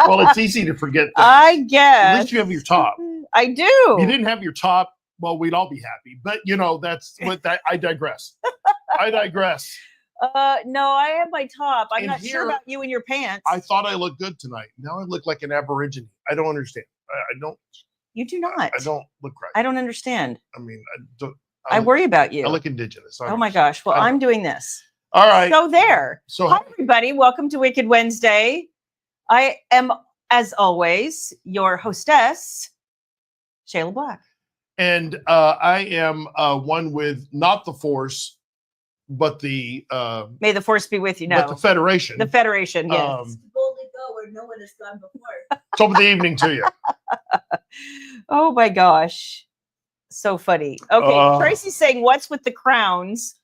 Well, it's easy to forget things. I guess. At least you have your top. I do. If you didn't have your top, well, we'd all be happy. But, that's what that. I digress. No, I have my top. I'm And not sure about you and your pants. I thought I looked good tonight. Now I look like an Aborigine. I don't understand. I don't. You do not. I don't look right. I don't understand. I mean, I don't. I worry about you. I look indigenous. Oh my gosh. Well, I'm doing this. All right. So there. So hi, everybody. Welcome to Wicked Wednesday. I am, as always, your hostess, Shayla Black. And I am one with not the Force, but the May the Force be with you. No, but the Federation. The Federation, yes. Boldly go where no one has gone before. Top of the evening to you. Oh my gosh. So funny. Okay, Tracy's saying, what's with the crowns?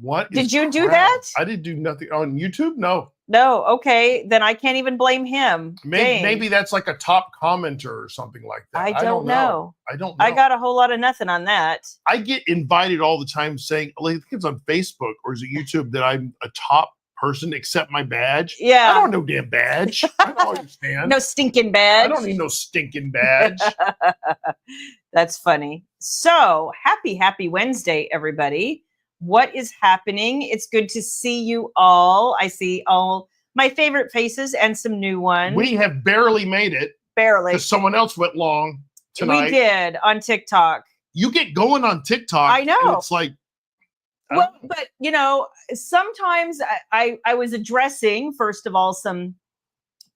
What? Did you do that? I didn't do nothing on YouTube. No. No. Okay, then I can't even blame him. Maybe that's like a top commenter or something like that. I don't know. I don't know. I got a whole lot of nothing on that. I get invited all the time saying, I think it's on Facebook or is it YouTube that I'm a top person except my badge. Yeah. I don't know damn badge. I don't understand. No stinking badge. I don't need no stinking badge. That's funny. So happy Wednesday, everybody. What is happening? It's good to see you all. I see all my favorite faces and some new ones. We have barely made it. Barely. Because someone else went long tonight. We did on TikTok. You get going on TikTok. I know. And it's like. Well, but sometimes I was addressing, first of all, some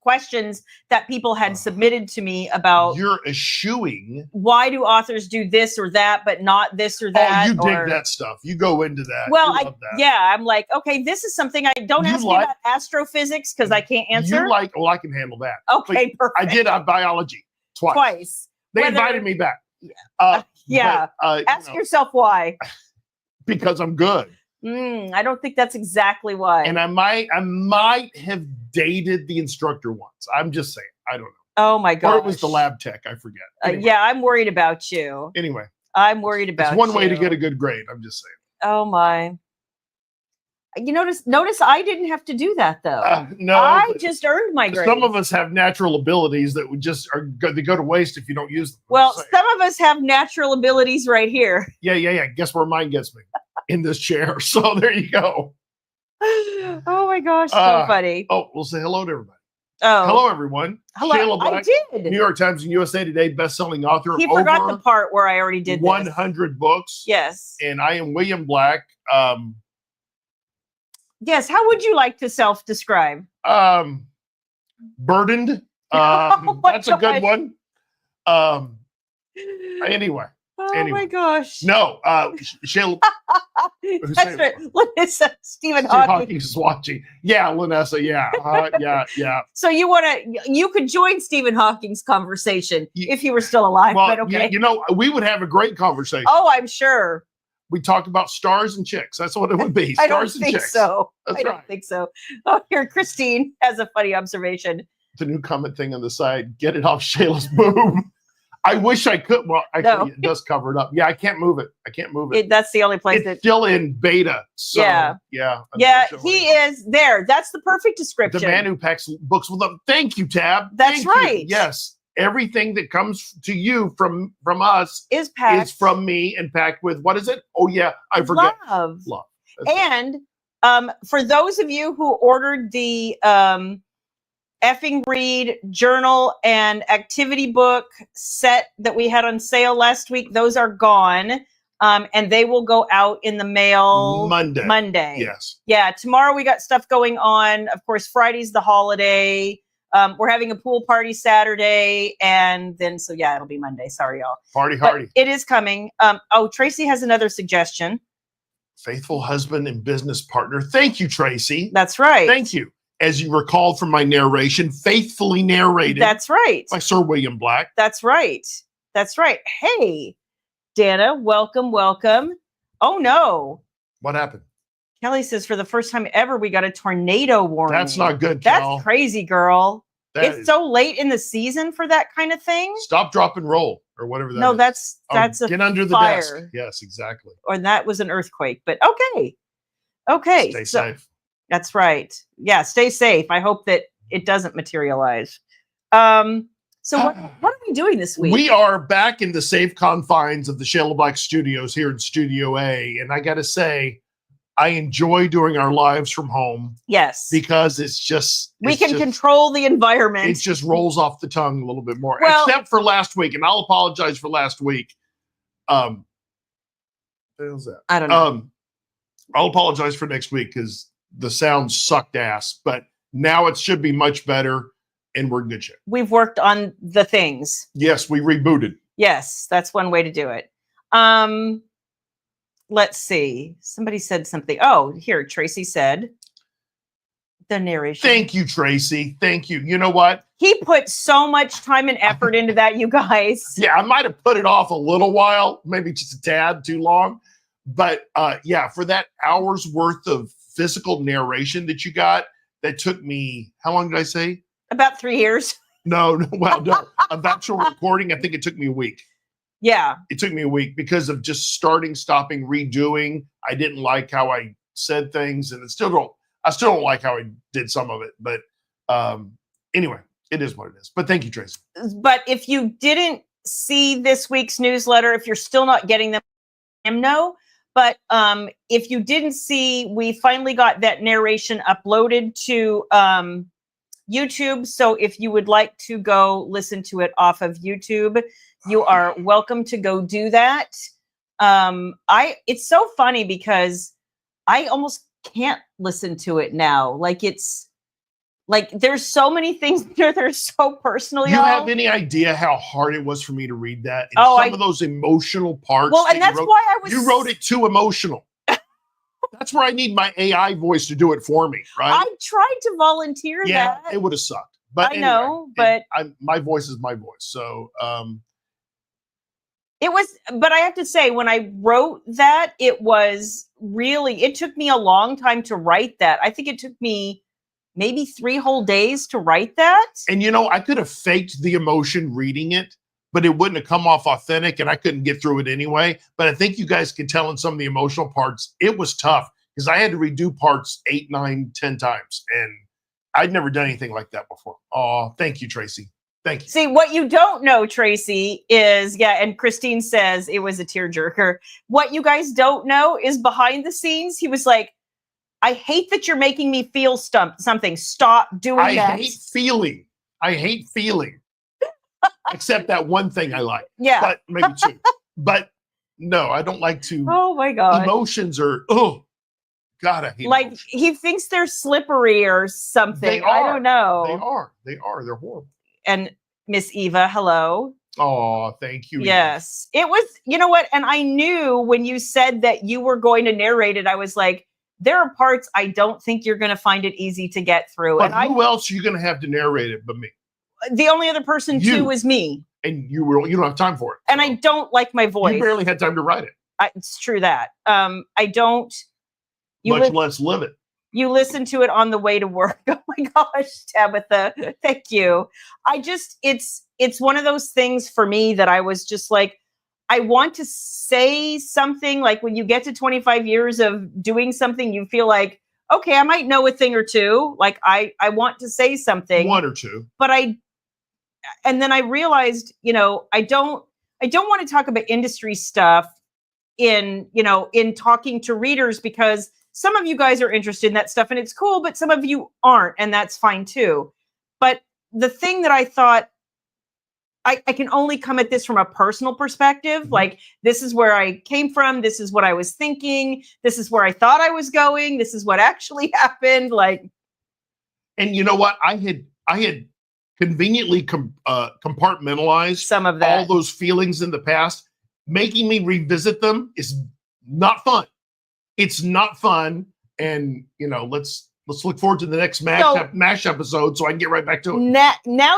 questions that people had submitted to me about. You're eschewing. Why do authors do this or that, but not this or that? Oh, you dig that stuff. You go into that. Well, I'm like, okay, this is something I don't ask me about astrophysics because I can't answer. I can handle that. Okay, perfect. I did biology twice. They invited me back. Yeah. Ask yourself why. Because I'm good. I don't think that's exactly why. And I might have dated the instructor once. I'm just saying. I don't know. Oh my god. Or it was the lab tech. I forget. Anyway. Yeah, I'm worried about you. Anyway. I'm worried about you. It's one way to get a good grade. I'm just saying. Oh my. You notice I didn't have to do that though. No. I just earned my grade. Some of us have natural abilities that would just they go to waste if you don't use them. Well, some of us have natural abilities right here. Yeah. Guess where mine gets me? In this chair. So there you go. Oh my gosh, so funny. Oh, we'll say hello to everybody. Oh, hello everyone. Hello. Shayla Black, I did. New York Times and USA Today best-selling author. He forgot the part where I already did 100 books. Yes. And I am William Black. Yes. How would you like to self-describe? Burdened. That's a good one. Anyway. Oh my gosh. No, Shayla. That's right. Lanessa, Stephen Hawking is watching. Yeah, Lanessa. Yeah. Yeah. So you could join Stephen Hawking's conversation if he were still alive. Well, but okay. We would have a great conversation. Oh, I'm sure. We talked about stars and chicks. That's what it would be. I don't think so. I don't think so. Oh, here, Christine has a funny observation. The new comment thing on the side. Get it off Shayla's boob. I wish I could. Well, actually, it does cover it up. Yeah, I can't move it. That's the only place it's still in beta. So, yeah. He is there. That's the perfect description. The man who packs books with them. Thank you, Tab. That's right. You. Yes, everything that comes to you from us is packed. Is from me and packed with what is it? Oh yeah, I forget. Love. That's and for those of you who ordered the Effing Read journal and activity book set that we had on sale last week, those are gone. And they will go out in the mail Monday. Yes. Yeah. Tomorrow we got stuff going on. Of course, Friday's the holiday. We're having a pool party Saturday. And then, it'll be Monday. Sorry, y'all. Party hardy. It is coming. Tracy has another suggestion. Faithful husband and business partner. Thank you, Tracy. That's right. Thank you. As you recalled from my narration, faithfully narrated. That's right. By Sir William Black. That's right. Hey, Dana, welcome. Oh, no. What happened? Kelly says, for the first time ever, we got a tornado warning. That's not good, Cal. That's crazy, girl. It's so late in the season for that kind of thing. Stop, drop, and roll, or whatever that is. No, that's a get under the fire. desk. Yes, exactly. Or that was an earthquake, but okay. Stay safe. That's right. Yeah, stay safe. I hope that it doesn't materialize. So what are we doing this week? We are back in the safe confines of the Shayla Black Studios here in Studio A. And I got to say, I enjoy doing our lives from home. Yes. Because it's just... We can control the environment. It just rolls off the tongue a little bit more. Well, except for last week. And I'll apologize for last week. What was that? I don't know. I'll apologize for next week because the sound sucked ass. But now it should be much better. And we're in good shape. We've worked on the things. Yes, we rebooted. Yes, that's one way to do it. Let's see. Somebody said something. Oh, here, Tracy said the narration. Thank you, Tracy. Thank you. You know what? He put so much time and effort into that, you guys. Yeah, I might have put it off a little while, maybe just a tad too long. But yeah, for that hour's worth of physical narration that you got, that took me, how long did I say? About 3 years. No, well, no. Of actual recording, I think it took me a week. Yeah. It took me a week because of just starting, stopping, redoing. I didn't like how I said things, and I still don't like how I did some of it. But anyway, it is what it is. But thank you, Tracy. But if you didn't see this week's newsletter, if you're still not getting them, let them know. But if you didn't see, we finally got that narration uploaded to YouTube. So if you would like to go listen to it off of YouTube, you are welcome to go do that. It's so funny because I almost can't listen to it now. Like it's like there's so many things there that are so personal. You have any idea how hard it was for me to read that? And some of those emotional parts. Well, and that's why you wrote it too emotional. That's where I need my AI voice to do it for me, right? I tried to volunteer that. It would have sucked. But I know, but my voice is my voice. So it was, but I have to say, when I wrote that, it took me a long time to write that. I think it took me maybe 3 whole days to write that. And I could have faked the emotion reading it, but it wouldn't have come off authentic, and I couldn't get through it anyway. But I think you guys can tell in some of the emotional parts, it was tough because I had to redo parts 8, 9, 10 times, and I'd never done anything like that before. Oh, thank you, Tracy. Thank you. See, what you don't know, Tracy, is, and Christine says it was a tearjerker. What you guys don't know is behind the scenes, he was like, I hate that you're making me feel something. Stop doing that. I hate feeling. Except that one thing I like. Yeah. But maybe 2. But no, I don't like to. Oh my God. Emotions are, God, I hate emotions. He thinks they're slippery or something. They are. I don't know. They are. They're horrible. And Miss Eva, hello. Oh, thank you. Yes. Eva. It was, you know what? And I knew when you said that you were going to narrate it, I was like, there are parts I don't think you're going to find it easy to get through. But and who else are you going to have to narrate it but me? The only other person too was me. And you don't have time for it. And I don't like my voice. You barely had time to write it. It's true that. I don't. Much less live it. You listen to it on the way to work. Oh my gosh, Tabitha. Thank you. It's one of those things for me that I was just like, I want to say something. Like when you get to 25 years of doing something, you feel like, okay, I might know a thing or two. Like I want to say something. 1 or 2. But and then I realized, I don't want to talk about industry stuff in talking to readers, because some of you guys are interested in that stuff and it's cool, but some of you aren't, and that's fine too. But the thing that I thought, I can only come at this from a personal perspective. Mm-hmm. Like, this is where I came from. This is what I was thinking. This is where I thought I was going. This is what actually happened. Like, and you know what? I had conveniently compartmentalized some of that. All those feelings in the past. Making me revisit them is not fun. It's not fun. And let's look forward to the next MASH episode so I can get right back to it. Now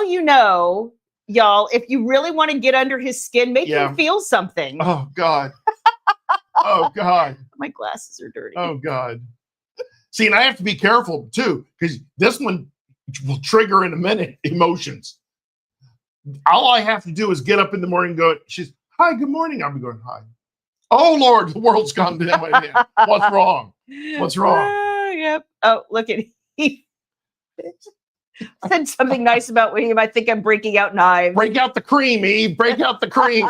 y'all, if you really want to get under his skin, make him feel something. Oh God. Oh God. My glasses are dirty. Oh God. See, and I have to be careful too, because this one will trigger in a minute emotions. All I have to do is get up in the morning and go, she's, hi, good morning. I'll be going, hi. Oh Lord, the world's gone down my head. What's wrong? What's wrong? Yep. Oh, look at him. said something nice about William. I think I'm breaking out knives. Break out the cream, Eve. Break out the cream.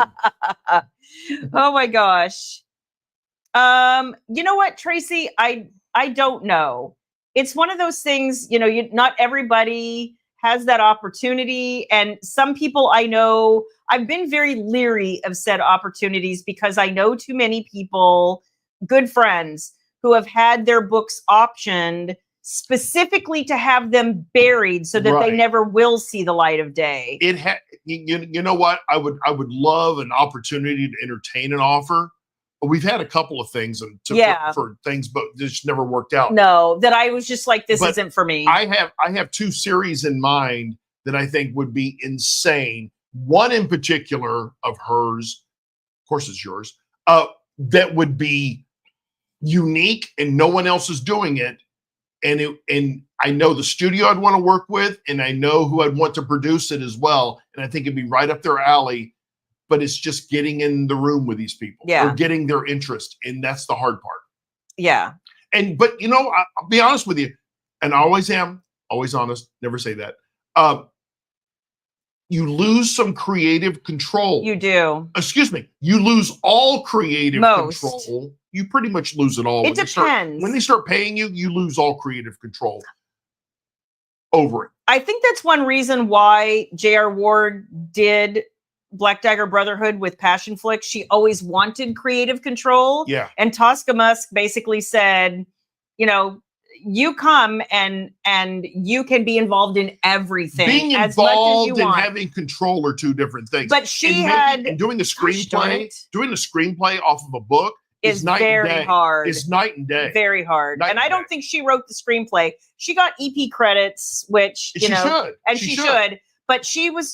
Oh my gosh. You know what, Tracy? I don't know. It's one of those things, not everybody has that opportunity. And some people I know, I've been very leery of said opportunities because I know too many people, good friends, who have had their books optioned specifically to have them buried so that they Right. never will see the light of day. You know what? I would love an opportunity to entertain an offer. We've had a couple of things for things, but just never worked out. No, that I was just like, this But isn't for me. I have two series in mind that I think would be insane. One in particular of hers, of course it's yours, that would be unique and no one else is doing it. And I know the studio I'd want to work with, and I know who I'd want to produce it as well. And I think it'd be right up their alley. But it's just getting in the room with these people, or getting their interest, and that's the hard part. Yeah. But I'll be honest with you, and I always am, always honest. Never say that. You lose some creative control. You do. Excuse me. You lose all creative control. You pretty much lose it all. It depends. When they start paying you, you lose all creative control over it. I think that's one reason why J.R. Ward did Black Dagger Brotherhood with Passion Flick. She always wanted creative control. Yeah. And Tosca Musk basically said, you come and you can be be in everything. Being involved and having control are two different things. But doing the screenplay off of a book is very hard. It's night and day. Very hard. And I don't think she wrote the screenplay. She got EP credits, which she should. But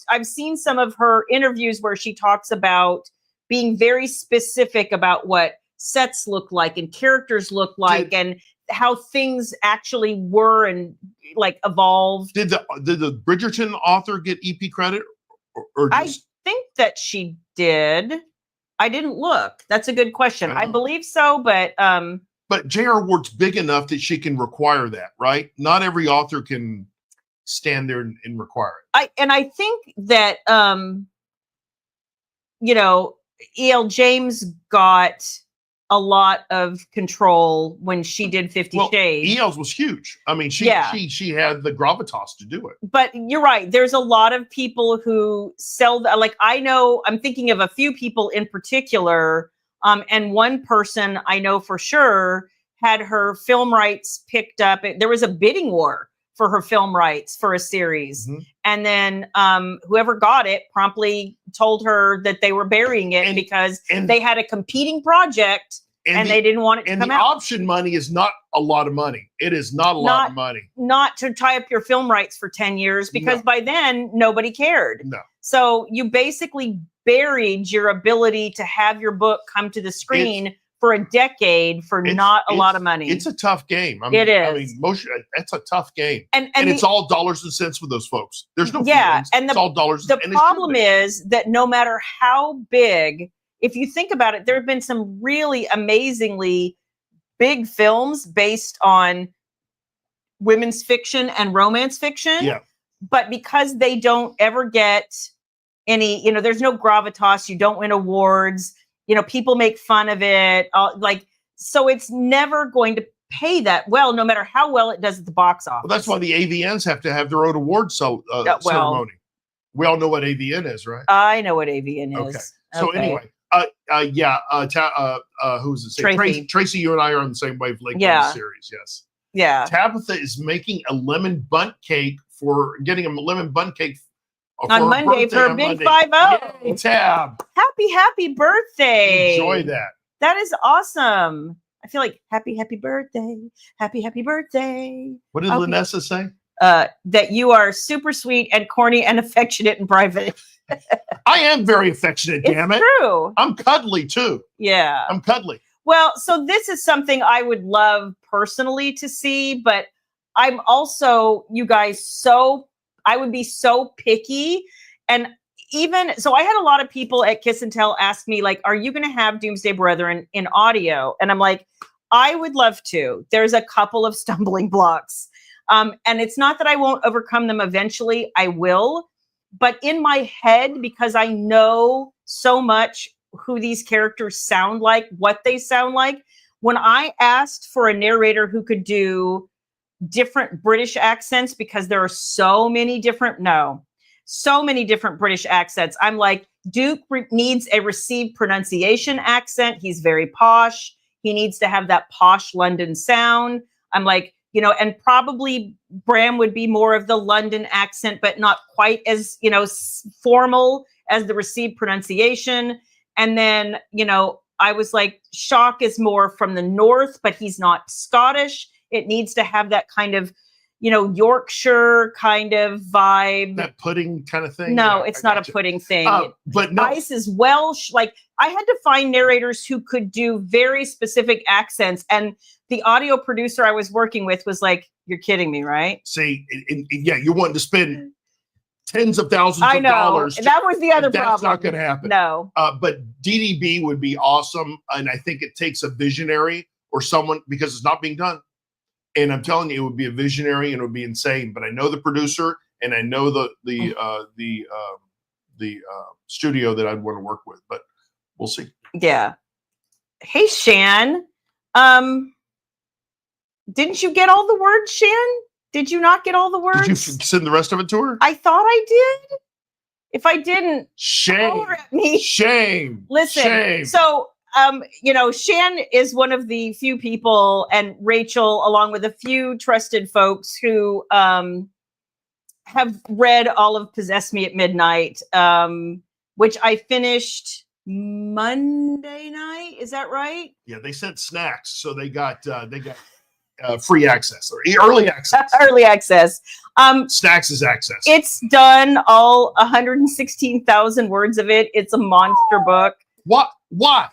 I've seen some of her interviews where she talks about being very specific about what sets look like and characters look like and how things actually were and like evolved. Did the Bridgerton author get EP credit? Or I think that she did. I didn't look. That's a good question. I believe so, but J.R. Ward's big enough that she can require that, right? Not every author can stand there and require it. I think that E.L. James got a lot of control when she did 50 Shades. E.L.'s was huge. I mean, she had the gravitas to do it. But you're right. There's a lot of people who sell I'm thinking of a few people in particular. And one person I know for sure had her film rights picked up. There was a bidding war for her film rights for a series. Mm-hmm. And then whoever got it promptly told her that they were burying it because they had a competing project and they didn't want it to come out. And the option money is not a lot of money. It is not a lot of money. Not to tie up your film rights for 10 years because by then nobody cared. No. So you basically buried your ability to have your book come to the screen for a decade for not a lot of money. It's a tough game. It is. I mean, that's a tough game. And it's all dollars and cents with those folks. There's no feelings. And it's all dollars. The problem is that no matter how big, if you think about it, there have been some really amazingly big films based on women's fiction and romance fiction. Yeah. But because they don't ever get any, there's no gravitas, you don't win awards. People make fun of it. So it's never going to pay that well, no matter how well it does at the box office. Well, that's why the AVNs have to have their own awards ceremony. We all know what AVN is, right? I know what AVN is. Okay. So anyway, who's it? Tracy. Tracy, you and I are on the same wavelength on the series. Yes. Yeah. Tabitha is making a lemon bundt cake getting a lemon bundt cake on Monday for a big 5-0. Yay, Tab. Happy birthday. Enjoy that. That is awesome. I feel like happy birthday. Happy birthday. What did Lanessa say? That you are super sweet and corny and affectionate in private. I am very affectionate, damn it. True. I'm cuddly too. Yeah. I'm cuddly. Well, so this is something I would love personally to see, but I'm also, you guys, I would be so picky. And so I had a lot of people at Kiss and Tell ask me, like, are you going to have Doomsday Brethren in audio? And I'm like, I would love to. There's a couple of stumbling blocks. And it's not that I won't overcome them eventually. I will. But in my head, because I know so much who these characters sound like, what they sound like, when I asked for a narrator who could do different British accents, because there are so many different British accents, I'm like, Duke needs a received pronunciation accent. He's very posh. He needs to have that posh London sound. I'm like, and probably Bram would be more of the London accent, but not quite as, formal as the received pronunciation. And then, I was like, Shock is more from the north, but he's not Scottish. It needs to have that kind of, Yorkshire kind of vibe. That pudding kind of thing? No, Yeah, it's I not gotcha. a pudding thing. But no. Ice is Welsh. Like, I had to find narrators who could do very specific accents. And the audio producer I was working with was like, you're kidding me, right? See, yeah, you're wanting to spend tens of thousands I of know. dollars. That was the other problem. That's not going to happen. No. But DDB would be awesome. And I think it takes a visionary or someone, because it's not being done. And I'm telling you, it would be a visionary and it would be insane. But I know the producer and I know the studio that I'd want to work with. But we'll see. Yeah. Hey, Shan. Didn't you get all the words, Shan? Did you not get all the words? Did you send the rest of it to her? I thought I did. If I didn't, shame. holler at me. Shame. Listen. Shame. So, Shan is one of the few people, and Rachel, along with a few trusted folks who have read all of Possess Me at Midnight, which I finished Monday night. Is that right? Yeah, they sent snacks, so they got free access or early access. Early access. Snacks is access. It's done all 116,000 words of it. It's a monster book. What? Why?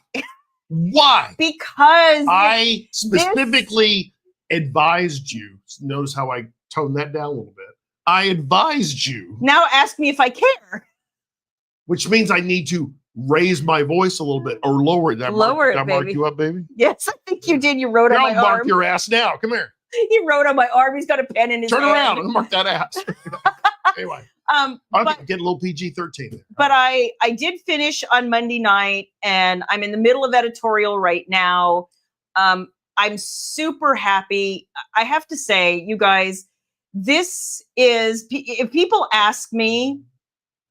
Why? Because I specifically advised you. Notice how I toned that down a little bit. I advised you. Now ask me if I care. Which means I need to raise my voice a little bit or lower it. Did I mark you up, baby? Yes, I think you did. You wrote on my arm. I'll mark your ass now. Come here. He wrote on my arm. He's got a pen in his hand. Turn around and mark that ass. Anyway. But get a little PG-13. But I did finish on Monday night, and I'm in the middle of editorial right now. I'm super happy. I have to say, you guys, this is, if people ask me,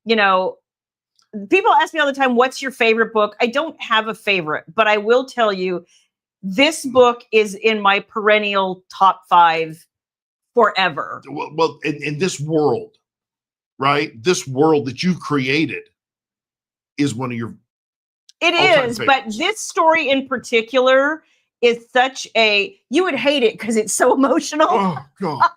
people ask me all the time, what's your favorite book? I don't have a favorite, but I will tell you, this book is in my perennial top 5 forever. Well, in this world, right? This world that you created is one of your It is, but this story in particular is such a, you would hate it because it's so emotional. Oh, God.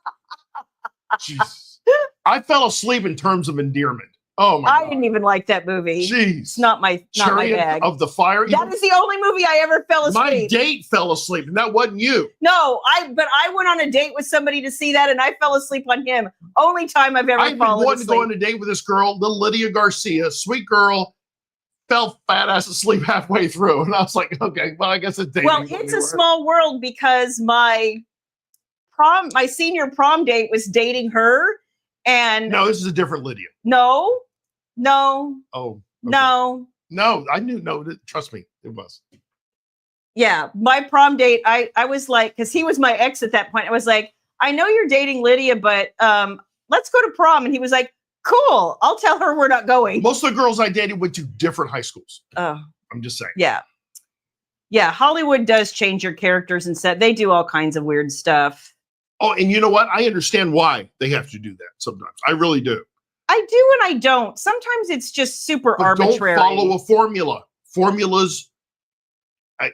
Jesus. I fell asleep in Terms of Endearment. Oh my God. I didn't even like that movie. Jeez. It's not my bag. Of the Fire. That is the only movie I ever fell asleep. My date fell asleep, and that wasn't you. No, but I went on a date with somebody to see that, and I fell asleep on him. Only time I've ever fallen asleep. I've been wanting to go on a date with this girl, little Lydia Garcia, sweet girl, fell fat ass asleep halfway through, and I was like, okay, well, I guess it's dating. Well, it's a small world because my senior prom date was dating her, and no, this is a different Lydia. No. Oh. Okay. No, I knew. No, trust me, it was. Yeah, my prom date, I was like, because he was my ex at that point. I was like, I know you're dating Lydia, but let's go to prom. And he was like, cool. I'll tell her we're not going. Most of the girls I dated went to different high schools. Oh, I'm just saying. Yeah. Yeah, Hollywood does change your characters and set. They do all kinds of weird stuff. Oh, and you know what? I understand why they have to do that sometimes. I really do. I do and I don't. Sometimes it's just super arbitrary. Don't follow a formula. Formulas, I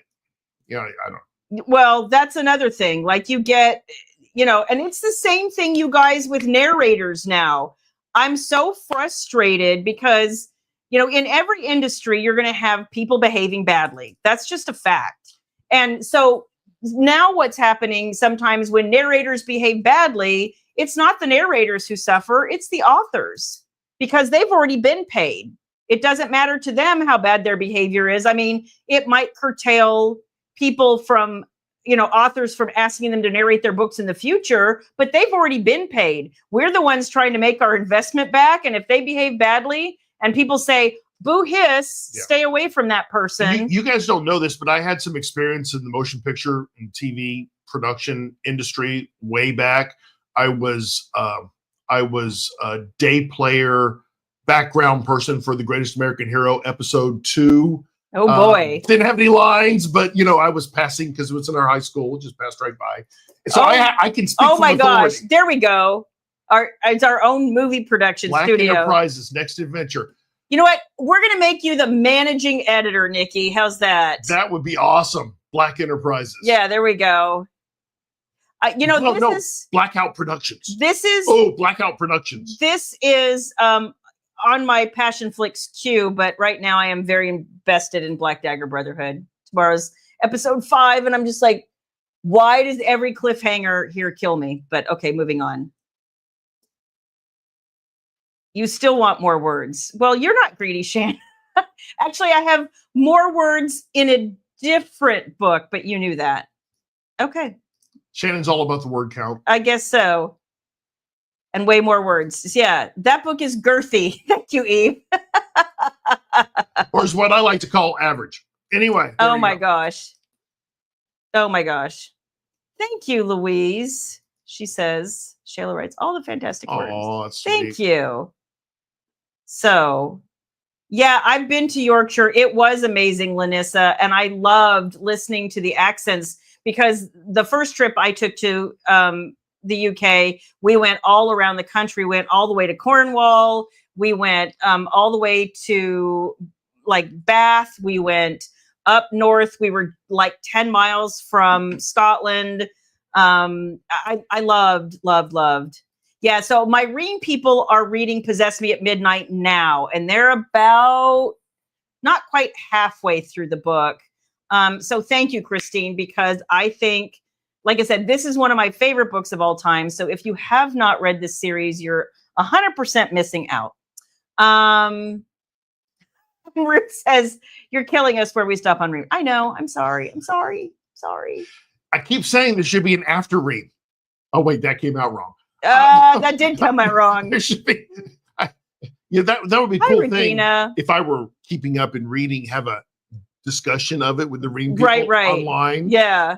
don't. Well, that's another thing. Like you get, and it's the same thing, you guys, with narrators now. I'm so frustrated because, in every industry, you're going to have people behaving badly. That's just a fact. And so now what's happening sometimes when narrators behave badly, it's not the narrators who suffer, it's the authors, because they've already been paid. It doesn't matter to them how bad their behavior is. I mean, it might curtail people from, authors from asking them to narrate their books in the future, but they've already been paid. We're the ones trying to make our investment back. And if they behave badly and people say, boo hiss, stay away from that person. You guys don't know this, but I had some experience in the motion picture and TV production industry way back. I was a day player background person for The Greatest American Hero episode 2. Oh boy. Didn't have any lines, but I was passing because it was in our high school, just passed right by. So I can speak. Oh my authority. gosh. There we go. It's our own movie production Black studio. Enterprises, next adventure. You know what? We're going to make you the managing editor, Nikki. How's that? That would be awesome. Black Enterprises. Yeah, there we go. Blackout Productions. Blackout Productions. This is on my Passionflix queue, but right now I am very invested in Black Dagger Brotherhood. Tomorrow's episode 5, and I'm just like, why does every cliffhanger here kill me? But okay, moving on. You still want more words. Well, you're not greedy, Shan. Actually, I have more words in a different book, but you knew that. Okay. Shannon's all about the word count. I guess so. And way more words. Yeah, that book is girthy. Thank you, Eve. Or is what I like to call average. Anyway. Oh my gosh. Oh my gosh. Thank you, Louise. She says, Shayla writes all the fantastic words. Oh, that's Thank you. So, yeah, I've been to Yorkshire. It was amazing, Lanissa. And I loved listening to the accents because the first trip I took to the UK, we went all around the country, went all the way to Cornwall. We went all the way to like Bath. We went up north. We were like 10 miles from Scotland. I loved. Yeah, so my Ream people are reading Possess Me at Midnight now, and they're about not quite halfway through the book. So thank you, Christine, because I think, like I said, this is one of my favorite books of all time. So if you have not read this series, you're 100% missing out. Ruth says, you're killing us where we stop on Ream. I know. I'm sorry. I keep saying there should be an after Ream. Oh, wait, that came out wrong. That did come out wrong. There should be. That would be a cool thing if I were keeping up and reading, have a discussion of it with the Ream people online. Yeah.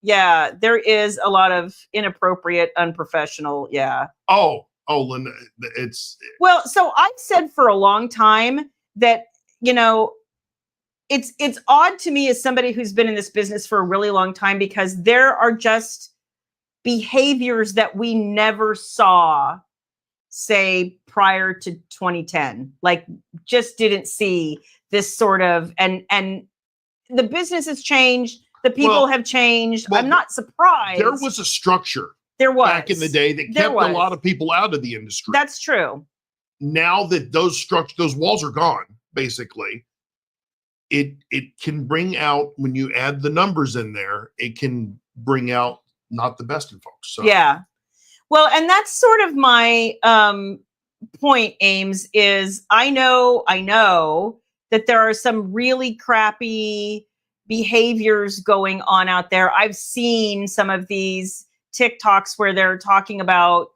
Yeah, there is a lot of inappropriate, unprofessional. Yeah. Oh, Linda, it's. Well, so I've said for a long time that, it's odd to me as somebody who's been in this business for a really long time because there are just behaviors that we never saw, say, prior to 2010. Like, just didn't see this sort of, and the business has changed. The people have changed. I'm not surprised. There was a structure. There was. Back in the day that kept a lot of people out of the industry. That's true. Now that those walls are gone, basically, it can bring out, when you add the numbers in there, it can bring out not the best in folks. So. Yeah. Well, and that's sort of my point, Ames, is I know that there are some really crappy behaviors going on out there. I've seen some of these TikToks where they're talking about,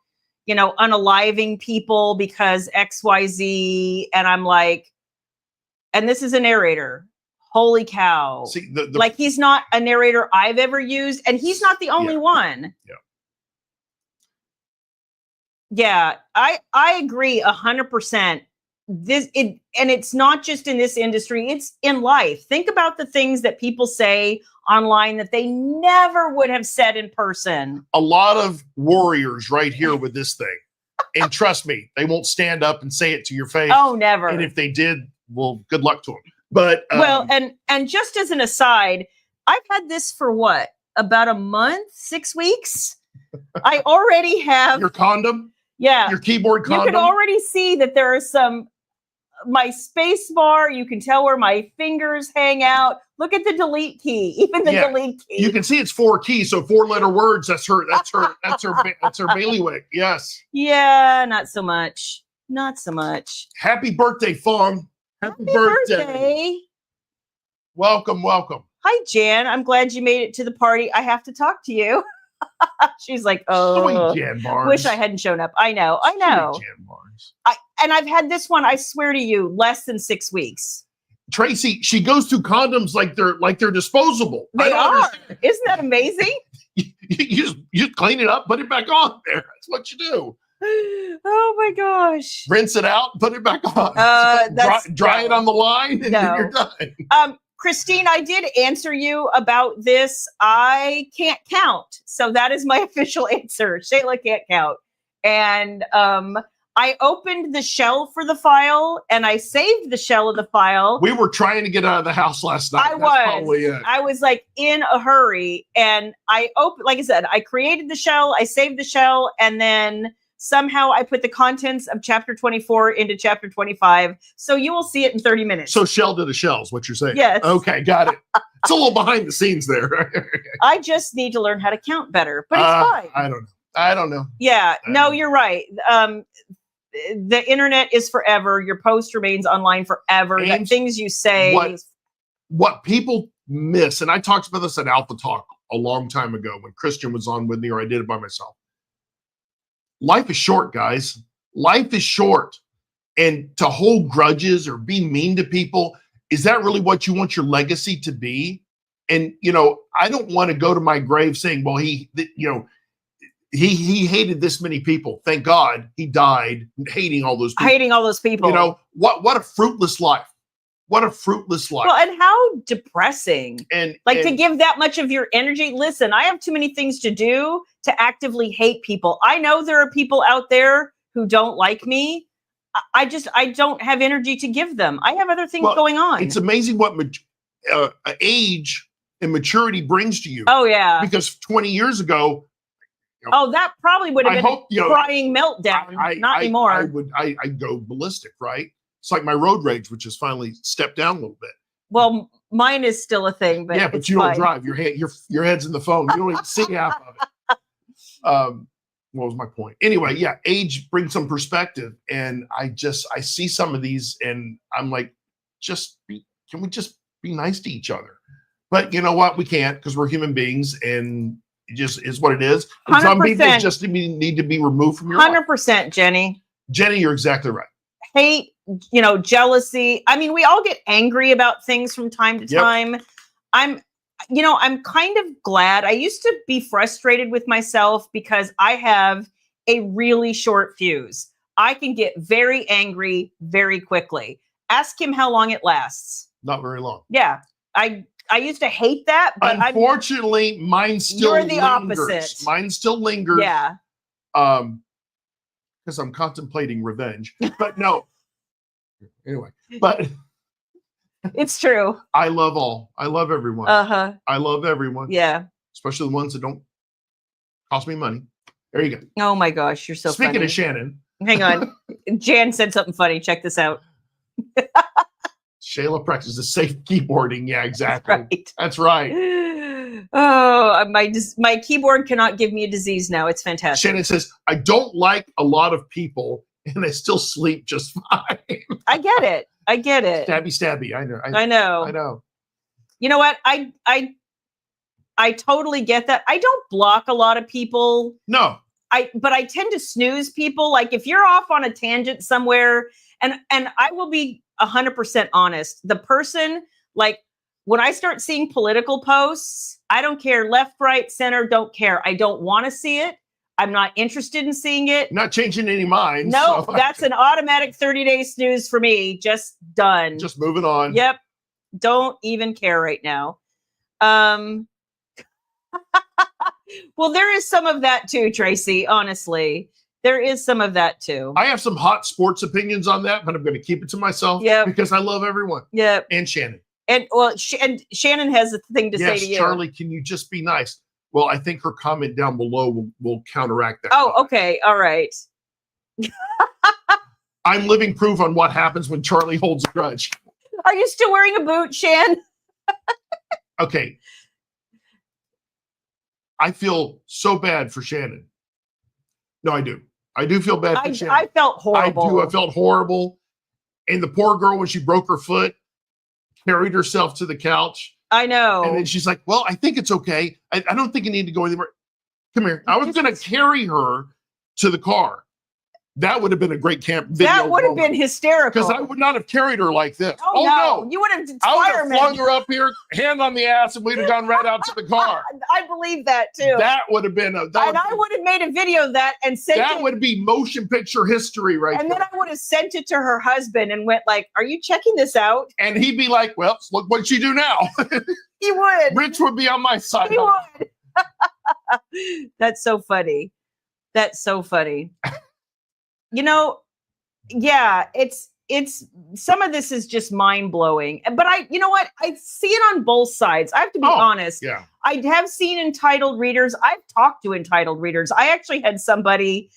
unaliving people because XYZ. And I'm like, and this is a narrator. Holy cow. See, like, he's not a narrator I've ever used, and he's not the only one. Yeah, I agree 100%. And it's not just in this industry, it's in life. Think about the things that people say online that they never would have said in person. A lot of warriors right here with this thing. And trust me, they won't stand up and say it to your face. Oh, never. And if they did, well, good luck to them. But and just as an aside, I've had this for what? About a month, 6 weeks? I already have your condom? Yeah. Your keyboard condom? You can already see that there are my space bar, you can tell where my fingers hang out. Look at the delete key, even the delete key. You can see it's 4 keys, so 4-letter words. That's her bailiwick. Yes. Yeah, not so much. Happy birthday, Fawn. Happy birthday. Welcome. Hi, Jan. I'm glad you made it to the party. I have to talk to you. She's like, oh, Sweet Jan Barnes. wish I hadn't shown up. I know. Sweet Jan Barnes. And I've had this one, I swear to you, less than 6 weeks. Tracy, she goes through condoms like they're disposable. They are. Isn't that amazing? You just clean it up, put it back on there. That's what you do. Oh my gosh. Rinse it out, put it back on. Dry it on the line, and then you're done. Christine, I did answer you about this. I can't count. So that is my official answer. Shayla can't count. And I opened the shell for the file and I saved the shell of the file. We were trying to get out of the house last night. I was like in a hurry, and like I said, I created the shell, I saved the shell, and then somehow I put the contents of chapter 24 into chapter 25. So you will see it in 30 minutes. So shell to the shells, what you're saying. Yes. Okay, got it. It's a little behind the scenes there. I just need to learn how to count better, but it's fine. I don't know. Yeah, no, you're right. The internet is forever. Your post remains online forever. The things you say. What people miss, and I talked about this at Alpha Talk a long time ago when Christian was on with me, or I did it by myself. Life is short, guys. Life is short. And to hold grudges or be mean to people, is that really what you want your legacy to be? And, I don't want to go to my grave saying, well, he hated this many people. Thank God he died hating all those people. What a fruitless life. What a fruitless life. Well, and how depressing. And to give that much of your energy. Listen, I have too many things to do to actively hate people. I know there are people out there who don't like me. I don't have energy to give them. I have other things going on. It's amazing what age and maturity brings to you. Oh, yeah. Because 20 years ago, that probably would have been a crying meltdown. Not anymore. I'd go ballistic, right? It's like my road rage, which has finally stepped down a little bit. Well, mine is still a thing, but yeah, but you don't drive. Your head's in the phone. You don't even see half of it. What was my point? Anyway, yeah, age brings some perspective, and I see some of these, and I'm like, can we just be nice to each other? But you know what? We can't, because we're human beings, and it just is what it is. And some people just need to be removed from your life. 100%, Jenny. Jenny, you're exactly right. Hate, jealousy. I mean, we all get angry about things from time to time. I'm kind of glad. I used to be frustrated with myself because I have a really short fuse. I can get very angry very quickly. Ask him how long it lasts. Not very long. Yeah. I used to hate that, but unfortunately, mine still lingers. You're the opposite. Mine still lingers. Yeah. Because I'm contemplating revenge. But no. Anyway, but it's true. I love everyone. Uh-huh. I love everyone. Yeah. Especially the ones that don't cost me money. There you go. Oh my gosh, you're so Speaking funny. of Shannon. Hang on. Jan said something funny. Check this out. Shayla practices safe keyboarding. Yeah, exactly. That's right. Oh, my keyboard cannot give me a disease now. It's fantastic. Shannon says, I don't like a lot of people, and I still sleep just fine. I get it. Stabby. I know. You know what? I totally get that. I don't block a lot of people. No. But I tend to snooze people. Like if you're off on a tangent somewhere, and I will be 100% honest. The person, like when I start seeing political posts, I don't care left, right, center, don't care. I don't want to see it. I'm not interested in seeing it. Not changing any minds. No, that's an automatic 30-day snooze for me. Just done. Just moving on. Yep. Don't even care right now. Well, there is some of that too, Tracy, honestly. There is some of that too. I have some hot sports opinions on that, but I'm going to keep it to myself because I love everyone. Yeah. And Shannon. And Shannon has a thing to say to you. Yes, Charlie, can you just be nice? Well, I think her comment down below will counteract that. Oh, okay. All right. I'm living proof on what happens when Charlie holds a grudge. Are you still wearing a boot, Shan? Okay. I feel so bad for Shannon. No, I do. I do feel bad for Shannon. I felt horrible. I do. I felt horrible. And the poor girl, when she broke her foot, carried herself to the couch. I know. And then she's like, well, I think it's okay. I don't think you need to go anywhere. Come here. I was going to carry her to the car. That would have been a great camp video. That would have been hysterical. Because I would not have carried her like this. Oh, no. You would have I would have fireman. flung her up here, hand on the ass, and we'd have gone right out to the car. I believe that too. That would have been I would have made a video of that and sent that it. would be motion picture history right And there. then I would have sent it to her husband and went like, are you checking this out? And he'd be like, well, look what you do now. He would. Rich would be on my side. He would. That's so funny. That's so funny. You know, yeah, it's some of this is just mind-blowing. But you know what? I see it on both sides. I have to be honest. Yeah. I have seen entitled readers. I've talked to entitled readers. I actually had somebody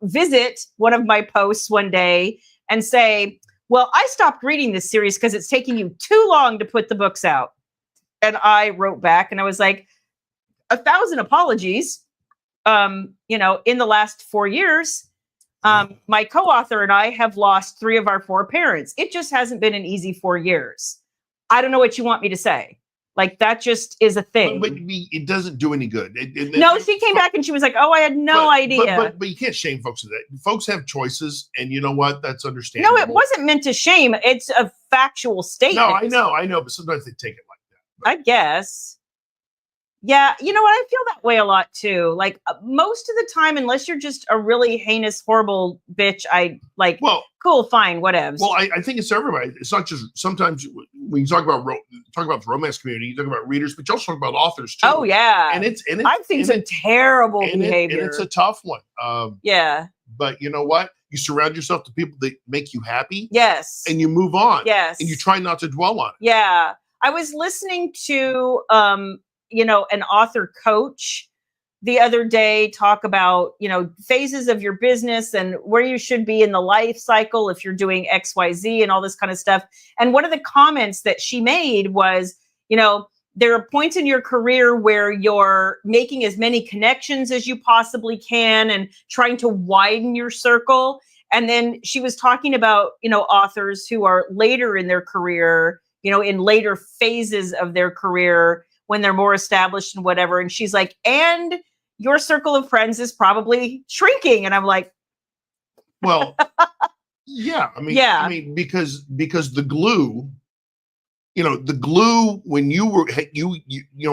visit one of my posts one day and say, well, I stopped reading this series because it's taking you too long to put the books out. And I wrote back and I was like, 1,000 apologies. You know, in the last 4 years, my co-author and I have lost 3 of our 4 parents. It just hasn't been an easy 4 years. I don't know what you want me to say. Like, that just is a thing. But it doesn't do any good. No, she came back and she was like, oh, I had no idea. But you can't shame folks for that. Folks have choices, and you know what? That's understandable. No, it wasn't meant to shame. It's a factual statement. No, I know, but sometimes they take it like that. But I guess. Yeah, you know what? I feel that way a lot too. Like most of the time, unless you're just a really heinous, horrible bitch, I like. Well, cool, fine, whatever. Well, I think it's everybody. It's not just sometimes when you talk about the romance community, you talk about readers, but you also talk about authors too. Oh yeah, and it's I've seen some terrible behavior. And it's a tough one. Yeah. But you know what? You surround yourself to people that make you happy. Yes. And you move on. Yes. And you try not to dwell on it. Yeah. I was listening to you know, an author coach the other day talk about, you know, phases of your business and where you should be in the life cycle if you're doing XYZ and all this kind of stuff. And one of the comments that she made was, you know, there are points in your career where you're making as many connections as you possibly can and trying to widen your circle. And then she was talking about, you know, authors who are later in their career, you know, in later phases of their career, when they're more established and whatever. And she's like, and your circle of friends is probably shrinking. And I'm like, well, yeah. I mean, because the glue, you know, when you were,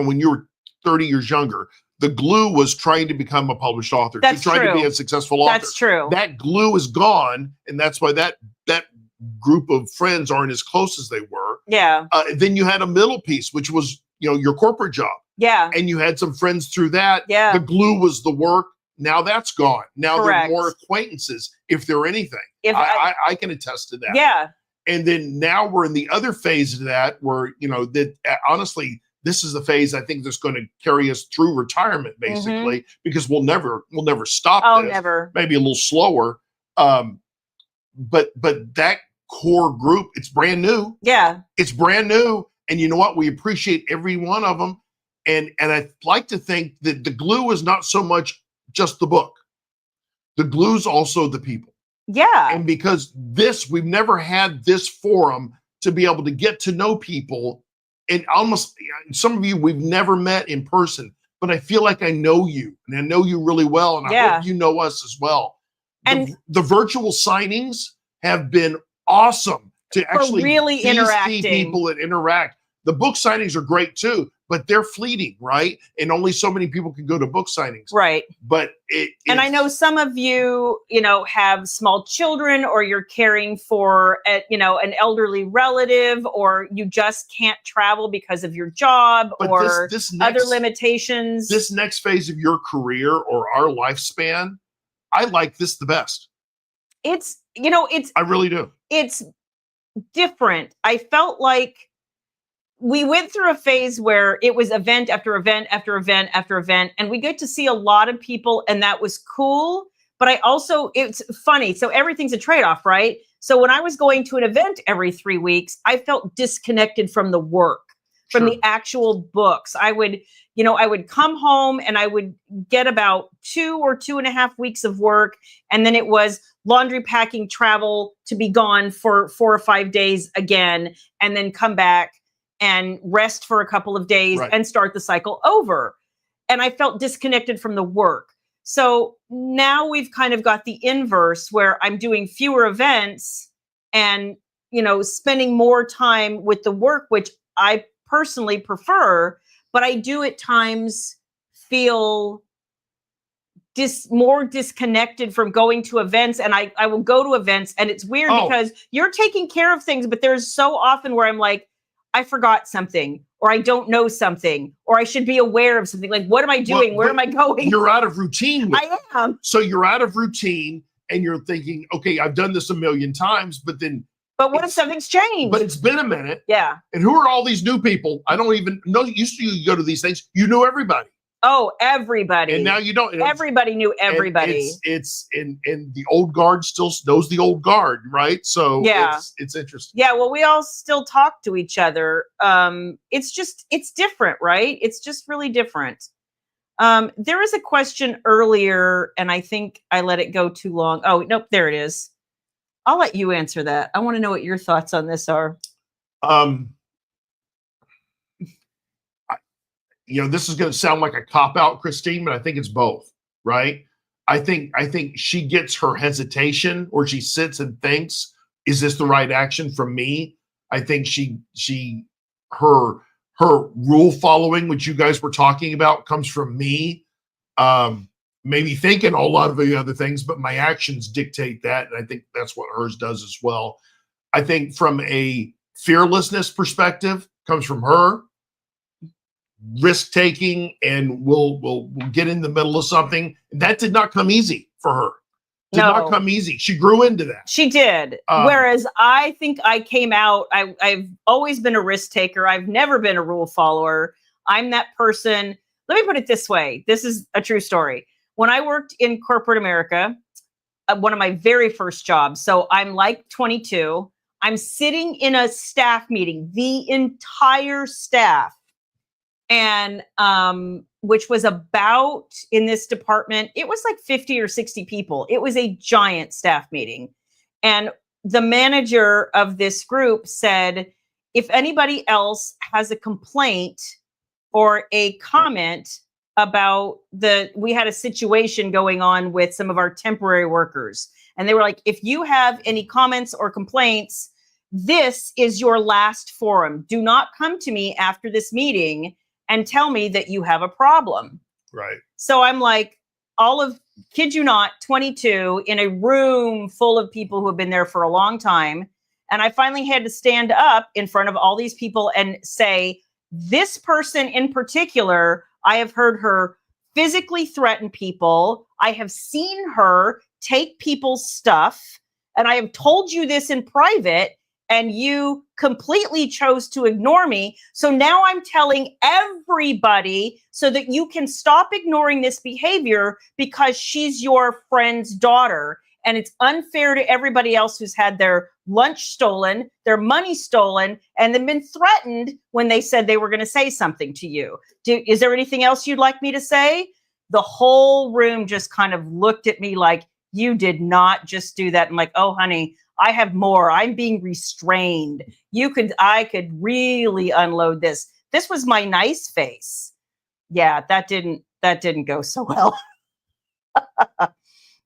when you were 30 years younger, the glue was trying to become a published author. That's to try true. to be a successful author. That's true. That glue is gone. And that's why that group of friends aren't as close as they were. Yeah. Then you had a middle piece, which was, you know, your corporate job. Yeah. And you had some friends through that. Yeah. The glue was the work. Now that's gone. Now Correct. there are more acquaintances, if they're anything. I can attest to that. Yeah. And then now we're in the other phase of that where, you know, that honestly, this is the phase I think that's going to carry us through retirement, basically, because we'll never stop. Oh, this. never. Maybe a little slower. But that core group, it's brand new. Yeah. It's brand new. And you know what? We appreciate every one of them. And I like to think that the glue is not so much just the book. The glue's also the people. Yeah. And because we've never had this forum to be able to get to know people. And almost some of you we've never met in person, but I feel like I know you and I know you really well. And I hope you know us as well. And the virtual signings have been awesome to actually really interacting. See people that interact. The book signings are great too, but they're fleeting, right? And only so many people can go to book signings. Right. But and I know some of you, you know, have small children or you're caring for, you know, an elderly relative, or you just can't travel because of your job or other limitations. This next phase of your career or our lifespan, I like this the best. It's, you know, I really do. It's different. I felt like we went through a phase where it was event after event after event after event, and we get to see a lot of people, and that was cool. But it's funny. So everything's a trade-off, right? So when I was going to an event every 3 weeks, I felt disconnected from the work, from the actual books. I would come home and I would get about 2 or 2.5 weeks of work. And then it was laundry, packing, travel to be gone for 4 or 5 days again, and then come back. and rest for a couple of days Right. and start the cycle over. And I felt disconnected from the work. So now we've kind of got the inverse where I'm doing fewer events and, spending more time with the work, which I personally prefer, but I do at times feel more disconnected from going to events. And I will go to events, and it's weird because you're taking care of things, but there's so often where I'm like, I forgot something, or I don't know something, or I should be aware of something. Like, what am I doing? Where am I going? You're out of routine. I am. So you're out of routine, and you're thinking, okay, I've done this a million times, but what if something's changed? But it's been a minute. Yeah. And who are all these new people? I don't even know. Used to you go to these things, you knew everybody. Oh, everybody. And now you don't. Everybody knew everybody. It's and the old guard still knows the old guard, right? So yeah, it's interesting. Yeah, well, we all still talk to each other. It's different, right? It's just really different. There was a question earlier, and I think I let it go too long. Oh, nope, there it is. I'll let you answer that. I want to know what your thoughts on this are. This is going to sound like a cop-out, Christine, but I think it's both, right? I think she gets her hesitation, or she sits and thinks, is this the right action from me? I think her rule following, which you guys were talking about, comes from me. Maybe thinking a lot of the other things, but my actions dictate that. And I think that's what hers does as well. I think from a fearlessness perspective, comes from her. Risk taking, and we'll get in the middle of something. That did not come easy for her. Did not come easy. She grew into that. She did. Whereas I think I came out, I've always been a risk taker. I've never been a rule follower. I'm that person. Let me put it this way. This is a true story. When I worked in corporate America, one of my very first jobs, so I'm like 22, I'm sitting in a staff meeting, the entire staff, and which was about, in this department, it was like 50 or 60 people. It was a giant staff meeting. And the manager of this group said, if anybody else has a complaint or a comment about we had a situation going on with some of our temporary workers. And they were like, if you have any comments or complaints, this is your last forum. Do not come to me after this meeting and tell me that you have a problem. Right. So I'm like, kid you not, 22 in a room full of people who have been there for a long time. And I finally had to stand up in front of all these people and say, this person in particular, I have heard her physically threaten people. I have seen her take people's stuff. And I have told you this in private, and you completely chose to ignore me. So now I'm telling everybody so that you can stop ignoring this behavior, because she's your friend's daughter. And it's unfair to everybody else who's had their lunch stolen, their money stolen, and then been threatened when they said they were going to say something to you. Is there anything else you'd like me to say? The whole room just kind of looked at me like, you did not just do that. I'm like, oh, honey, I have more. I'm being restrained. I could really unload this. This was my nice face. Yeah, that didn't go so well.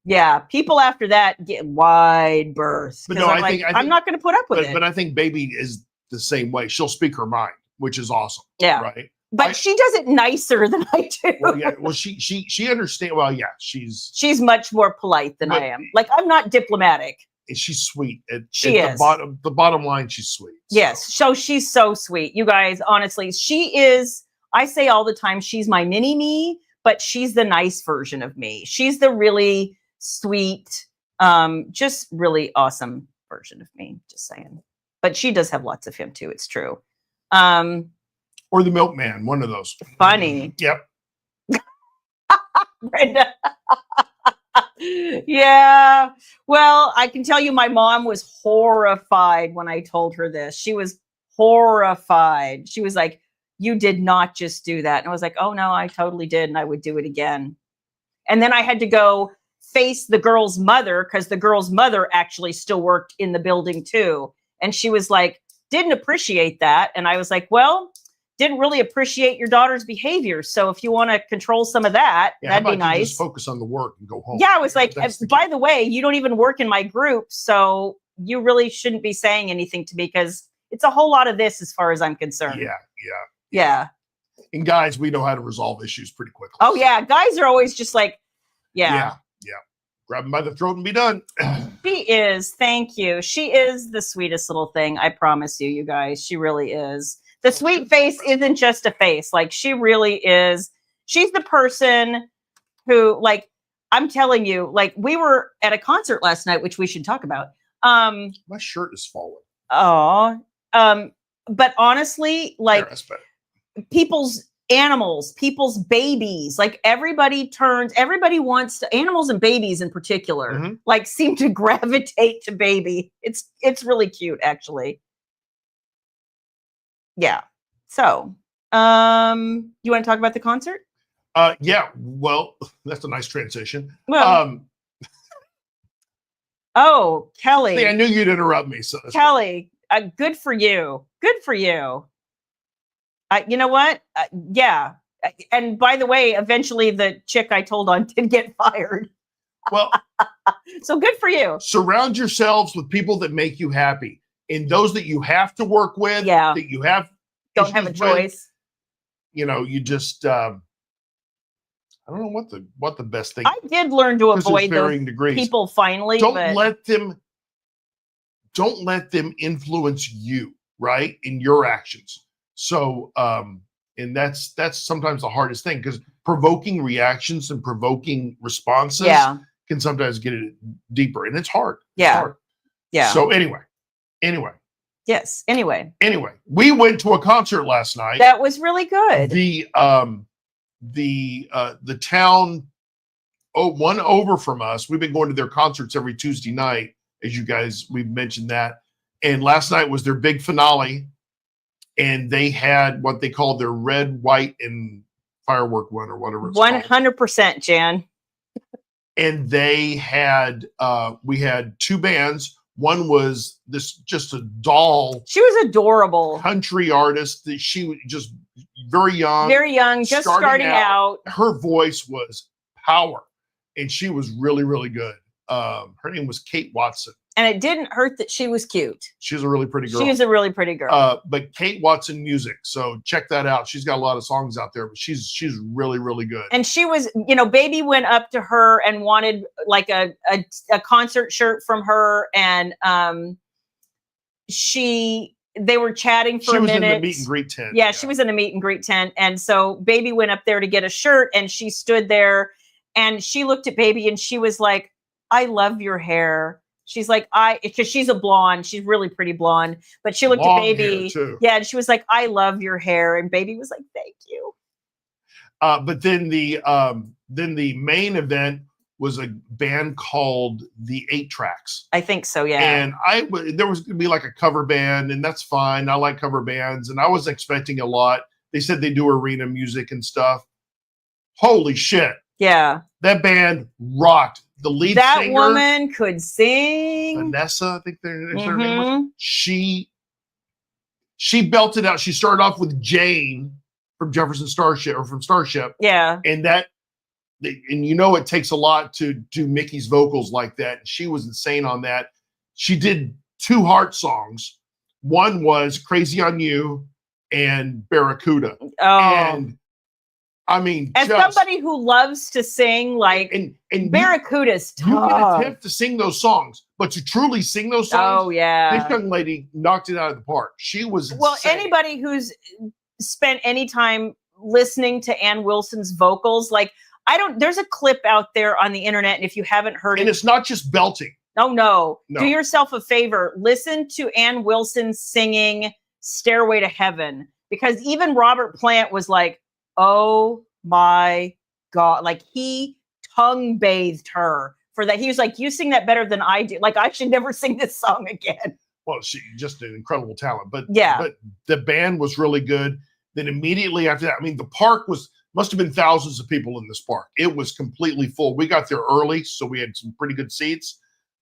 Yeah, people after that get wide berth. But no, I think I'm not going to put up with it. But I think baby is the same way. She'll speak her mind, which is awesome. Yeah. Right. But she does it nicer than I do. Well, yeah. Well, she understands. Well, yeah, she's much more polite than I am. Like, I'm not diplomatic. She's sweet. She is. The bottom line, she's sweet. Yes. So she's so sweet. You guys, honestly, she is, I say all the time, she's my mini me, but she's the nice version of me. She's the really sweet, just really awesome version of me. Just saying. But she does have lots of him too. It's true. Or the milkman, one of those. Funny. Yep. Brenda. Yeah. Well, I can tell you my mom was horrified when I told her this. She was horrified. She was like, you did not just do that. And I was like, oh, no, I totally did. And I would do it again. And then I had to go face the girl's mother, because the girl's mother actually still worked in the building too. And she was like, didn't appreciate that. And I was like, well, didn't really appreciate your daughter's behavior. So if you want to control some of that, Yeah, how that'd be about you nice. just focus on the work and go home. Yeah, I was like, That's the by key. the way, you don't even work in my group, so you really shouldn't be saying anything to me because it's a whole lot of this as far as I'm concerned. Yeah. And guys, we know how to resolve issues pretty quickly. Oh, yeah. Guys are always just like, yeah. Grab them by the throat and be done. She is. Thank you. She is the sweetest little thing. I promise you, you guys. She really is. The sweet face isn't just a face. Like, she really is. She's the person who, like, I'm telling you, like, we were at a concert last night, which we should talk about. My shirt is falling. But honestly, like, There, that's better. people's animals, people's babies, like everybody wants to, animals and babies in particular, like seem to gravitate to baby. It's really cute, actually. Yeah. So, you want to talk about the concert? Yeah. Well, that's a nice transition. Well, oh, Kelly. See, I knew you'd interrupt me. So Kelly, good for you. Good for you. You know what? Yeah. And by the way, eventually the chick I told on did get fired. Well, so good for you. Surround yourselves with people that make you happy, and those that you have to work with. Yeah. That you have don't have a choice. With, you just. I don't know what the best thing. I did learn to avoid those people finally. Don't let them influence you, right, in your actions. So, and that's sometimes the hardest thing, because provoking reactions and provoking responses can sometimes get it deeper, and it's hard. Yeah. It's hard. Yeah. So anyway. Yes. Anyway, we went to a concert last night. That was really good. The town, one over from us. We've been going to their concerts every Tuesday night, as you guys, we've mentioned that. And last night was their big finale. And they had what they called their red, white, and firework one, or whatever it's 100%, Jan. And they had, we had two bands. One was just a doll. She was adorable. Country artist. That she was just very young, just starting out. Her voice was power, and she was really, really good. Her name was Kate Watson. And it didn't hurt that she was cute. She's a really pretty girl. She is a really pretty girl. But Kate Watson Music. So check that out. She's got a lot of songs out there, but she's really, really good. And she was, Baby went up to her and wanted like a concert shirt from her. And they were chatting for a minute. She was in the meet and greet tent. Yeah, she was in a meet and greet tent. And so Baby went up there to get a shirt, and she stood there and she looked at Baby and she was like, I love your hair. She's like, because she's a blonde. She's really pretty blonde. But she looked at Baby. Yeah, and she was like, I love your hair. And Baby was like, thank you. But then the main event was a band called the 8 Tracks. I think so, yeah. And there was going to be like a cover band, and that's fine. I like cover bands, and I was expecting a lot. They said they do arena music and stuff. Holy shit. Yeah. That band rocked. The lead singer, that woman could sing. Vanessa, I think their name was. She belted out. She started off with Jane from Jefferson Starship, or from Starship. Yeah. And it takes a lot to do Mickey's vocals like that. She was insane on that. She did 2 heart songs. One was Crazy on You and Barracuda. Oh. And I mean, as somebody who loves to sing, like, and Barracuda's tough. You can attempt to sing those songs, but to truly sing those songs, oh yeah, this young lady knocked it out of the park. She was well. insane. Anybody who's spent any time listening to Ann Wilson's vocals, like, there's a clip out there on the internet, and if you haven't heard it, and it's not just belting. No. Do yourself a favor. Listen to Ann Wilson singing "Stairway to Heaven," because even Robert Plant was like, oh my God. Like, he tongue bathed her for that. He was like, you sing that better than I do. Like, I should never sing this song again. Well, she just an incredible talent, but the band was really good. Then immediately after that, I mean, the park must have been thousands of people in this park. It was completely full. We got there early, so we had some pretty good seats.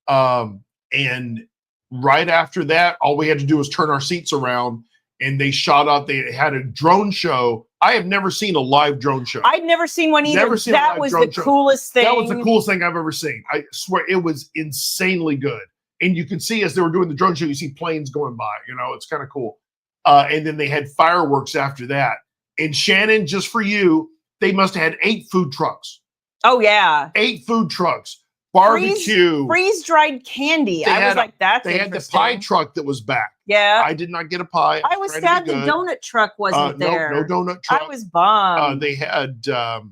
And right after that, all we had to do was turn our seats around, and they shot out. They had a drone show. I have never seen a live drone show. I'd never seen one either. Never seen a That live was drone the show. coolest thing. That was the coolest thing I've ever seen. I swear, it was insanely good. And you can see as they were doing the drone show, you see planes going by. You know, it's kind of cool. And then they had fireworks after that. And Shannon, just for you, they must have had 8 food trucks. Oh yeah, 8 food trucks, barbecue, freeze dried candy. I was like, that's they had the pie truck that was back. Yeah, I did not get a pie. I was sad the donut truck wasn't there. No donut truck. I was bummed. They had a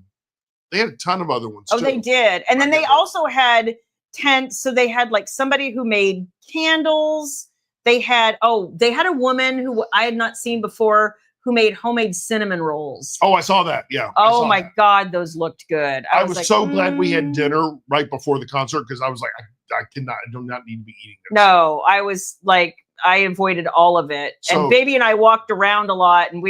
ton of other ones. Oh, too. they did, and then they also had tents. So they had like somebody who made candles. They had a woman who I had not seen before who made homemade cinnamon rolls. Oh, I saw that. Yeah. Oh my God, those looked good. I was like, so glad we had dinner right before the concert because I was like, I do not need to be eating this. No, I was like, I avoided all of it. So, and Baby and I walked around a lot, and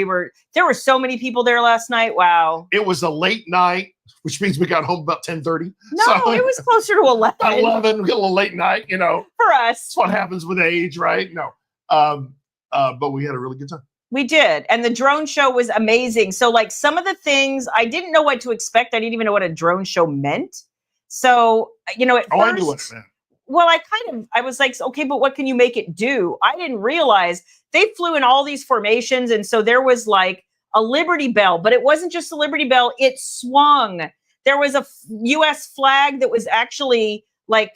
there were so many people there last night. Wow. It was a late night, which means we got home about 10:30. No, so, it was closer to 11. 11, we got a little late night, you know. For us. That's what happens with age, right? No. But we had a really good time. We did. And the drone show was amazing. So like some of the things, I didn't know what to expect. I didn't even know what a drone show meant. So, you know, at first, I knew what it meant. Well, I was like, okay, but what can you make it do? I didn't realize they flew in all these formations. And so there was like a Liberty Bell, but it wasn't just a Liberty Bell. It swung. There was a US flag that was actually like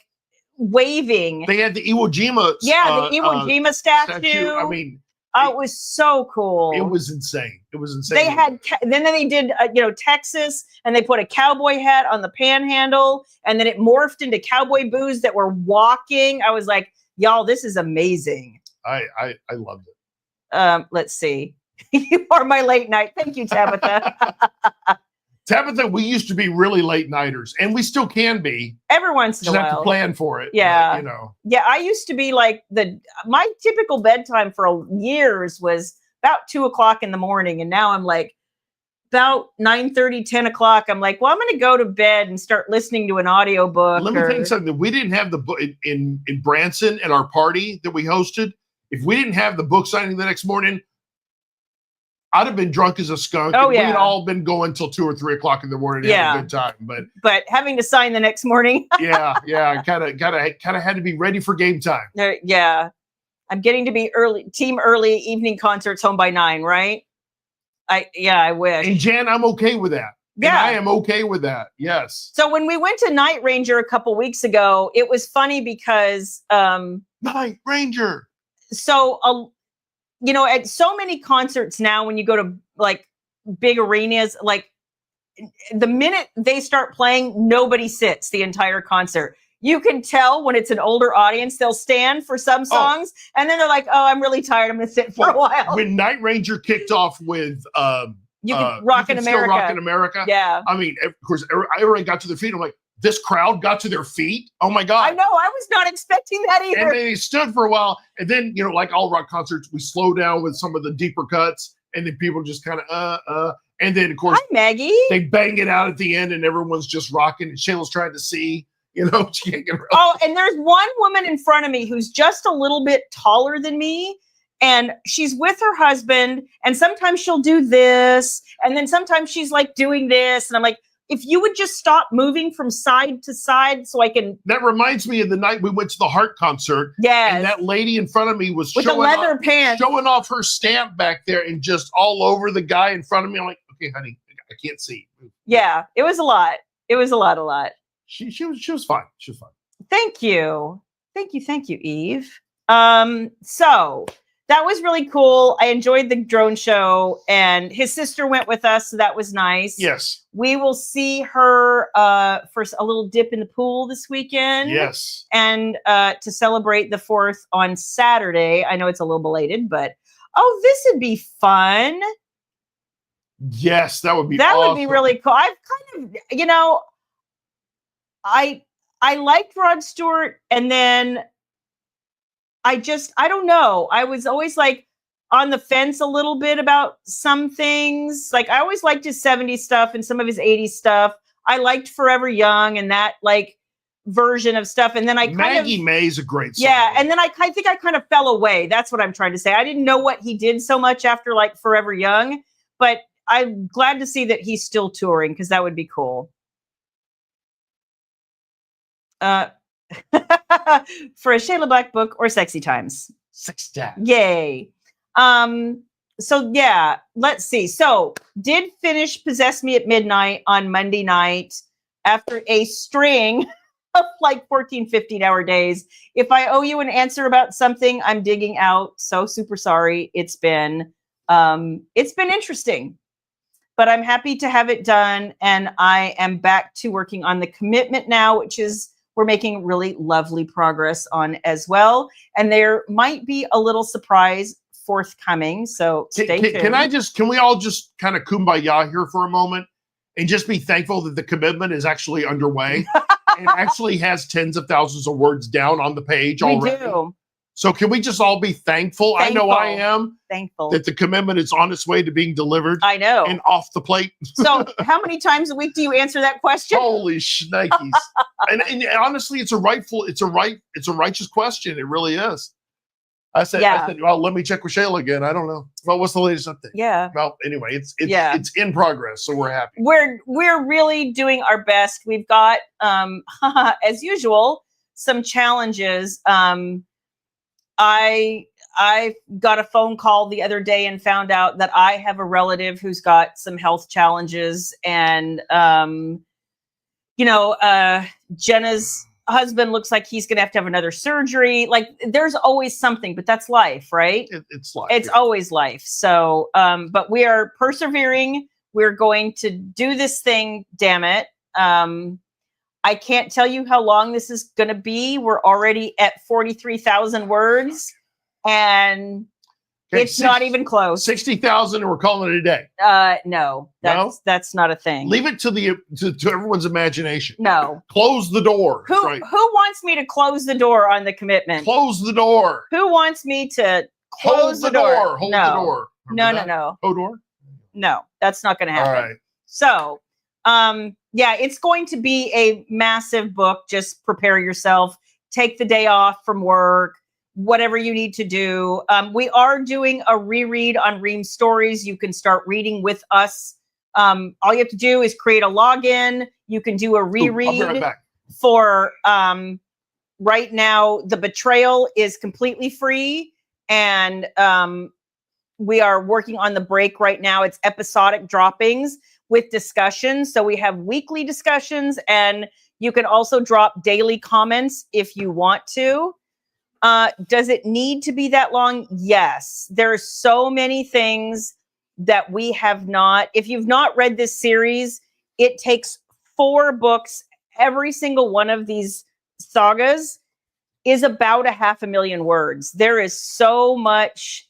waving. They had the Iwo Jima. Yeah, the Iwo Jima statue. I mean, it was so cool. It was insane. It was insane. They had, then they did, Texas, and they put a cowboy hat on the panhandle, and then it morphed into cowboy booths that were walking. I was like, y'all, this is amazing. I loved it. Let's see. You are my late night. Thank you, Tabitha. Tabitha, we used to be really late nighters, and we still can be. Every once in a while. Just have to plan for it. Yeah. But, Yeah, I used to be like my typical bedtime for years was about 2:00 in the morning. And now I'm like about 9:30, 10 o'clock. I'm like, well, I'm going to go to bed and start listening to an audiobook. Let me tell you something. We didn't have the book in Branson at our party that we hosted. If we didn't have the book signing the next morning, I'd have been drunk as a skunk. Oh, yeah. We'd all been going till 2 or 3 o'clock in the morning. Yeah. Having a good time. But having to sign the next morning. yeah. Kind of had to be ready for game time. Yeah. I'm getting to be team early evening concerts home by 9, right? I wish. And Jan, I'm okay with that. Yeah. And I am okay with that. Yes. So when we went to Night Ranger a couple weeks ago, it was funny because Night Ranger. So at so many concerts now, when you go to like big arenas, like the minute they start playing, nobody sits the entire concert. You can tell when it's an older audience, they'll stand for some songs, and then they're like, "Oh, I'm really tired. I'm going to sit for a while." When Night Ranger kicked off with "You Can Rock in America," Rock in America. Yeah. I mean, of course, I already got to their feet. I'm like, this crowd got to their feet. Oh my God. I know. I was not expecting that either. And they stood for a while. And then, like all rock concerts, we slow down with some of the deeper cuts. And then people just kind of, and then of course, hi, Maggie. They bang it out at the end and everyone's just rocking. And Shayla's trying to see, she can't get around. Oh, and there's one woman in front of me who's just a little bit taller than me. And she's with her husband. And sometimes she'll do this. And then sometimes she's like doing this. And I'm like, if you would just stop moving from side to side so I can. That reminds me of the night we went to the Heart concert. Yes. And that lady in front of me was with the leather pants, showing off her stamp back there and just all over the guy in front of me. I'm like, okay, honey, I can't see. Yeah, it was a lot. It was a lot. She was fine. She was fine. Thank you, Eve. So that was really cool. I enjoyed the drone show, and his sister went with us, so that was nice. Yes. We will see her for a little dip in the pool this weekend. Yes. And to celebrate the 4th on Saturday. I know it's a little belated, but this would be fun. Yes, that would be That awesome. would be really cool. I've kind of, I liked Rod Stewart, and then I don't know. I was always like on the fence a little bit about some things. Like I always liked his 70s stuff and some of his 80s stuff. I liked Forever Young, and that version of stuff. And then I Maggie May's a great song. Yeah, and then I think I kind of fell away. That's what I'm trying to say. I didn't know what he did so much after like Forever Young, but I'm glad to see that he's still touring because that would be cool. For a Shayla Black book or Sexy Times. Sexy Times. Yay. So yeah, let's see. So did finish Possess Me at Midnight on Monday night after a string of like 14, 15-hour days. If I owe you an answer about something, I'm digging out. So super sorry. It's been interesting, but I'm happy to have it done. And I am back to working on the commitment now, which is we're making really lovely progress on as well. And there might be a little surprise forthcoming. So stay tuned. Can we all just kind of kumbaya here for a moment and just be thankful that the commitment is actually underway and actually has tens of thousands of words down on the page already? We do. So can we just all be thankful? I know I am. Thankful that the commitment is on its way to being delivered. I know. And off the plate. So how many times a week do you answer that question? Holy shnikes. and honestly, it's a righteous question. It really is. I said, well, let me check with Shayla again. I don't know. Well, what's the latest update? Yeah. Well, anyway, it's in progress, so we're happy. We're really doing our best. We've got, as usual, some challenges. I got a phone call the other day and found out that I have a relative who's got some health challenges, and Jenna's husband looks like he's going to have another surgery. Like there's always something, but that's life, right? It's life. It's always life. So, but we are persevering. We're going to do this thing. Damn it. I can't tell you how long this is going to be. We're already at 43,000 words and it's not even close. 60,000 and we're calling it a day. No, that's not a thing. Leave it to everyone's imagination. No. Close the door. Who wants me to close the door on the commitment? Close the door. Who wants me to close the door? Hold the door. No. Hodor? No, that's not going to happen. All right. So, yeah, it's going to be a massive book. Just prepare yourself. Take the day off from work, whatever you need to do. We are doing a reread on Ream Stories. You can start reading with us. All you have to do is create a login. You can do a reread. I'll be right back. For right now, The Betrayal is completely free. And we are working on The Break right now. It's episodic droppings with discussions. So we have weekly discussions, and you can also drop daily comments if you want to. Does it need to be that long? Yes. There are so many things that we have not. If you've not read this series, it takes 4 books. Every single one of these sagas is about 500,000 words. There is so much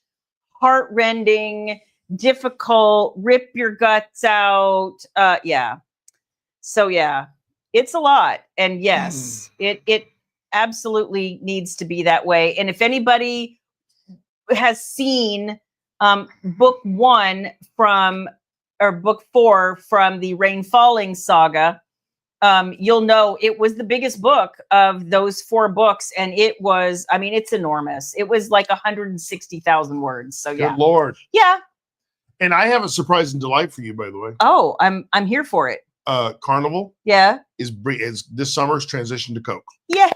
heartrending, difficult, rip your guts out. Yeah. So yeah, it's a lot. And yes, it absolutely needs to be that way. And if anybody has seen book 1 or book 4 from the Rain Falling saga, you'll know it was the biggest book of those 4 books. And it was, I mean, it's enormous. It was like 160,000 words. So yeah. Good Lord. Yeah. And I have a surprise and delight for you, by the way. Oh, I'm here for it. Carnival. Yeah. Is this summer's transition to Coke. Yeah.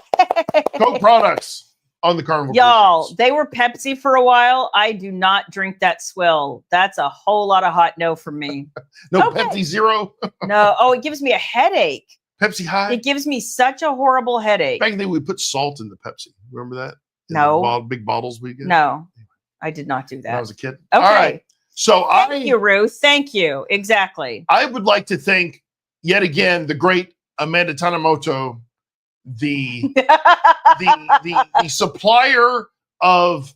Coke products on the Carnival. Y'all, cruise. they were Pepsi for a while. I do not drink that swill. That's a whole lot of hot no from me. No, okay. Pepsi Zero. No. Oh, it gives me a headache. Pepsi High. It gives me such a horrible headache. Back then we put salt in the Pepsi. Remember that? No. Big bottles we get. No, I did not do that. When I was a kid. Okay. All right. So thank you, Ruth. Thank you. Exactly. I would like to thank yet again the great Amanda Tanamoto, the supplier of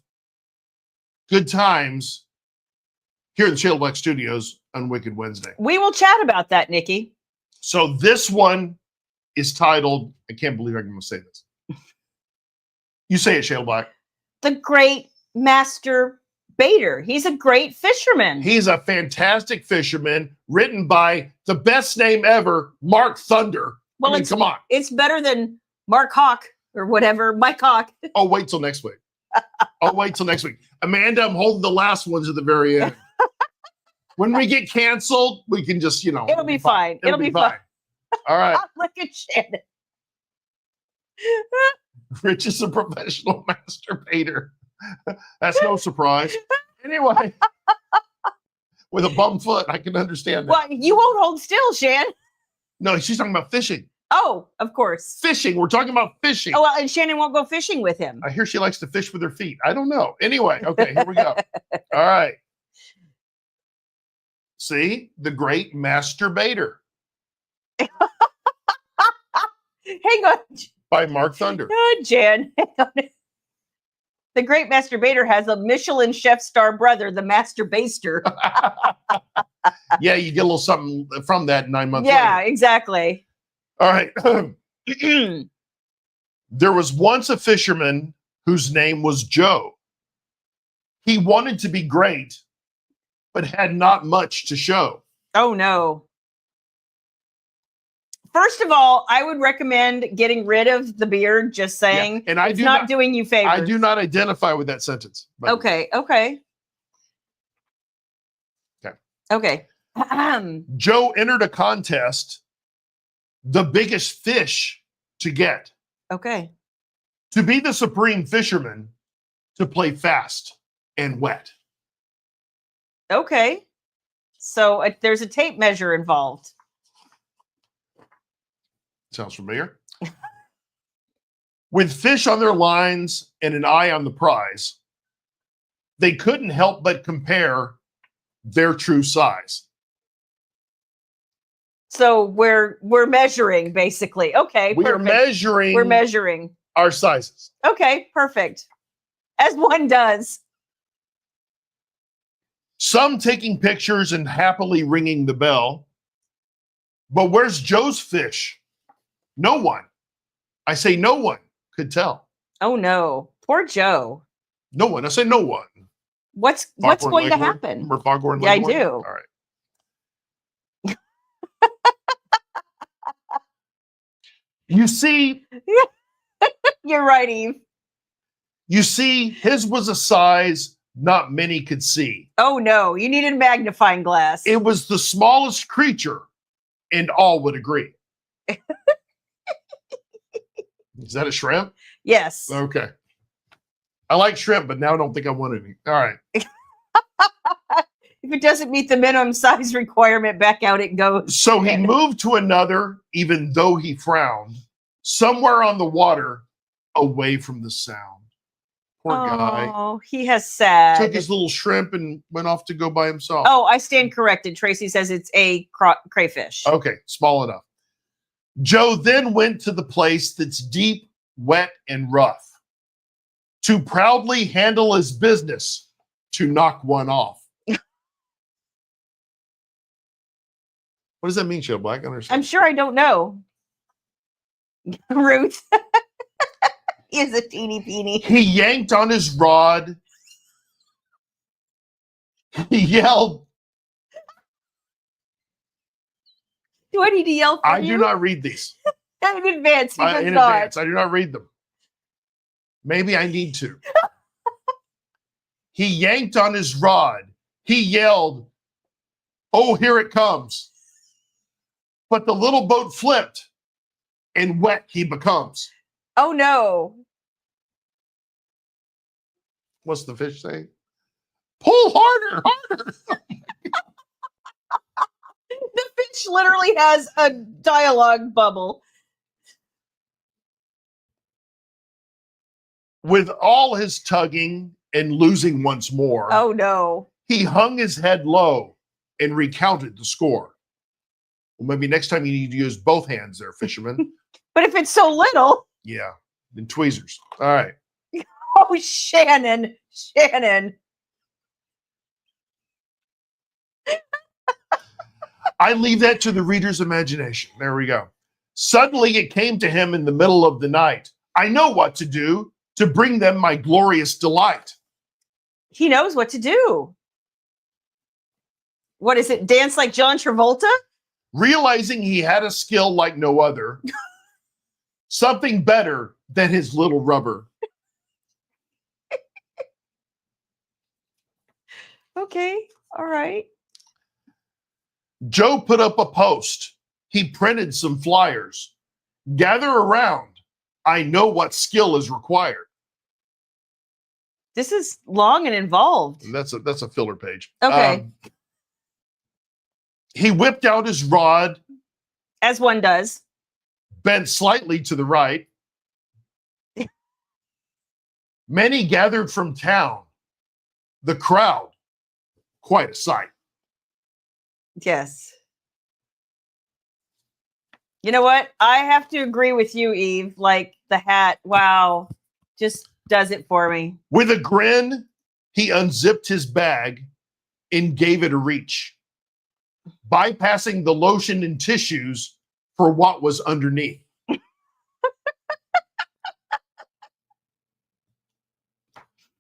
good times here in the Shayla Black Studios on Wicked Wednesday. We will chat about that, Nikki. So this one is titled, I can't believe I'm going to say this. You say it, Shayla Black. The Great Master Baiter. He's a great fisherman. He's a fantastic fisherman, written by the best name ever, Mark Thunder. Well, I mean, come on. It's better than Mark Hawk or whatever, Mike Hawk. Oh, wait till next week. I'll wait till next week. Amanda, I'm holding the last ones at the very end. When we get canceled, we can just, It'll be fine. It'll be fine. All right. Look at Shannon. Rich is a professional masturbator. That's no surprise. Anyway, with a bum foot, I can understand that. Well, you won't hold still, Shan. No, she's talking about fishing. Oh, of course. Fishing. We're talking about fishing. Oh, well, and Shannon won't go fishing with him. I hear she likes to fish with her feet. I don't know. Anyway, okay, here we go. All right. See, the great masturbator Hang on. by Mark Thunder. Oh, Jan. Hang on. The great masturbator has a Michelin chef star brother, the masturbaster. Yeah, you get a little something from that 9 months Yeah, later. exactly. All right. There was once a fisherman whose name was Joe. He wanted to be great, but had not much to show. Oh, no. First of all, I would recommend getting rid of the beard, just saying. Yeah, and I it's do not doing you favors. I do not identify with that sentence. by the way. Okay. Okay. Okay. Joe entered a contest, the biggest fish to get, Okay. to be the supreme fisherman, to play fast and wet. Okay. So there's a tape measure involved. Sounds familiar. With fish on their lines and an eye on the prize, they couldn't help but compare their true size. So we're measuring basically. Okay, We are perfect. measuring We're measuring. our sizes. Okay, perfect. As one does. Some taking pictures and happily ringing the bell. But where's Joe's fish? No one. I say no one could tell. Oh no. Poor Joe. No one. I say no one. What's Foghorn going to Leghorn? happen? Remember Foghorn Yeah, I Leghorn? do. All right. You see, You're right, Eve. his was a size not many could see. Oh no, you needed a magnifying glass. It was the smallest creature, and all would agree. Is that a shrimp? Yes. Okay. I like shrimp, but now I don't think I want any. All right. If it doesn't meet the minimum size requirement, back out it goes. So he moved to another, even though he frowned, somewhere on the water, away from the sound. Poor guy. Oh, he has sad. Took his little shrimp and went off to go by himself. Oh, I stand corrected. Tracy says it's a crayfish. Okay, small enough. Joe then went to the place that's deep, wet, and rough to proudly handle his business to knock one off. What does that mean, Shayla Black? I don't understand. I'm sure I don't know. Ruth is a teeny peeny. He yanked on his rod. He yelled. Do I need to yell for I you? do not read these. In advance, he does In not. advance. I do not read them. Maybe I need to. He yanked on his rod. He yelled, "Oh, here it comes." But the little boat flipped, and wet he becomes. Oh no. What's the fish saying? Pull harder, harder. The fish literally has a dialogue bubble. With all his tugging and losing once more, Oh no. he hung his head low and recounted the score. Well, maybe next time you need to use both hands there, fisherman. But if it's so little, Yeah, and tweezers. All right. oh Shannon. I leave that to the reader's imagination. There we go. Suddenly it came to him in the middle of the night. I know what to do to bring them my glorious delight. He knows what to do. What is it? Dance like John Travolta? Realizing he had a skill like no other, Something better than his little rubber. Okay. All right. Joe put up a post. He printed some flyers. Gather around. I know what skill is required. This is long and involved. And that's a filler page. Okay. He whipped out his rod, As one does. bent slightly to the right. Many gathered from town. The crowd, quite a sight. Yes. You know what? I have to agree with you, Eve. Like the hat, wow, just does it for me. With a grin, he unzipped his bag and gave it a reach, bypassing the lotion and tissues for what was underneath.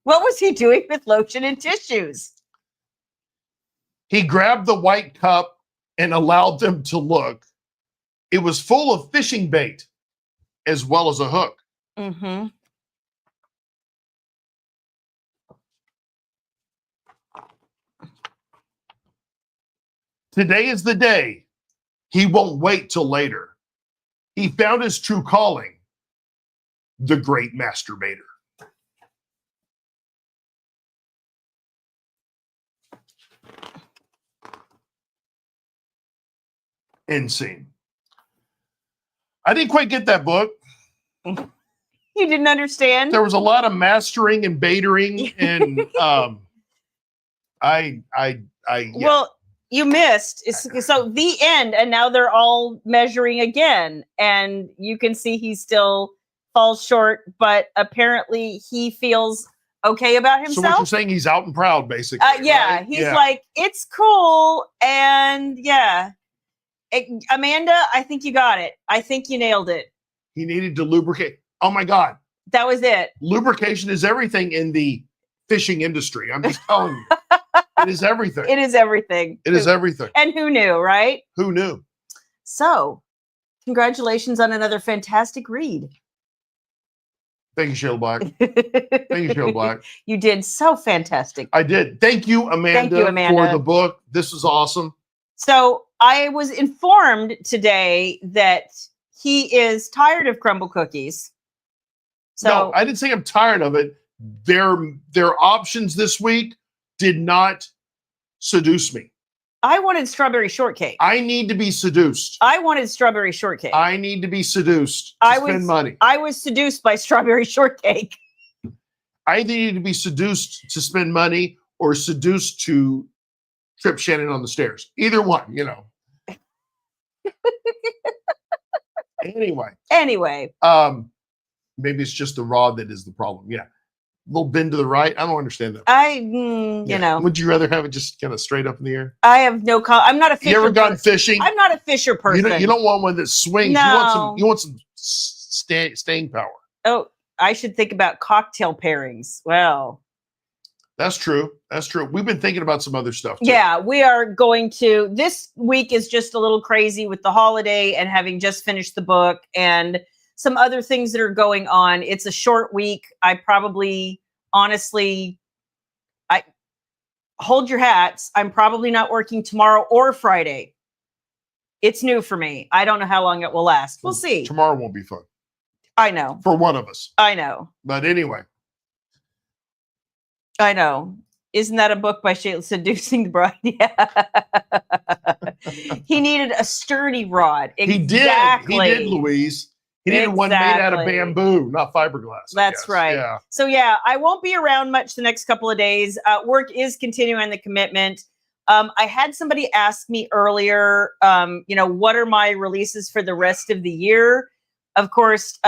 What was he doing with lotion and tissues? He grabbed the white cup and allowed them to look. It was full of fishing bait as well as a hook. Mm-hmm. Today is the day. He won't wait till later. He found his true calling, the great masturbator. End scene. I didn't quite get that book. You didn't understand? There was a lot of mastering and baitering, and yeah. Well, you missed. So the end, and now they're all measuring again, and you can see he still falls short, but apparently he feels okay about So himself. what you're saying, he's out and proud, basically. Yeah, right? he's like, it's cool, and yeah. Amanda, I think you got it. I think you nailed it. He needed to lubricate. Oh my God. That was it. Lubrication is everything in the fishing industry. I'm just telling you. It is everything. It is everything. It is everything. And who knew, right? Who knew? So, congratulations on another fantastic read. Thank you, Shayla Black. Thank you, Shayla Black. You did so fantastic. I did. Thank you, Amanda, for the book. This was awesome. So I was informed today that he is tired of crumble cookies. So no, I didn't say I'm tired of it. Their options this week did not seduce me. I wanted strawberry shortcake. I need to be seduced. I wanted strawberry shortcake. I need to be seduced to spend money. I was seduced by strawberry shortcake. I either need to be seduced to spend money or seduced to trip Shannon on the stairs. Either one, you know. Anyway, maybe it's just the rod that is the problem. Yeah, little bend to the right. I don't understand that. You know. Would you rather have it just kind of straight up in the air? I have no. I'm not a fisher. You ever gone fishing? I'm not a fisher person. You don't want one that swings. No. You want some staying power. Oh, I should think about cocktail pairings. Well. That's true. That's true. We've been thinking about some other stuff too. Yeah, we are going to. This week is just a little crazy with the holiday and having just finished the book and some other things that are going on. It's a short week. I probably, honestly, I hold your hats. I'm probably not working tomorrow or Friday. It's new for me. I don't know how long it will last. We'll see. Tomorrow won't be fun. I know. For one of us. I know. But anyway. I know. Isn't that a book by Shayla, Seducing the Bride? Yeah. He needed a sturdy rod. Exactly. He did, Louise. He needed one made out of bamboo, not fiberglass. That's right. Yeah. So yeah, I won't be around much the next couple of days. Work is continuing on the commitment. I had somebody ask me earlier, what are my releases for the rest of the year? Of course,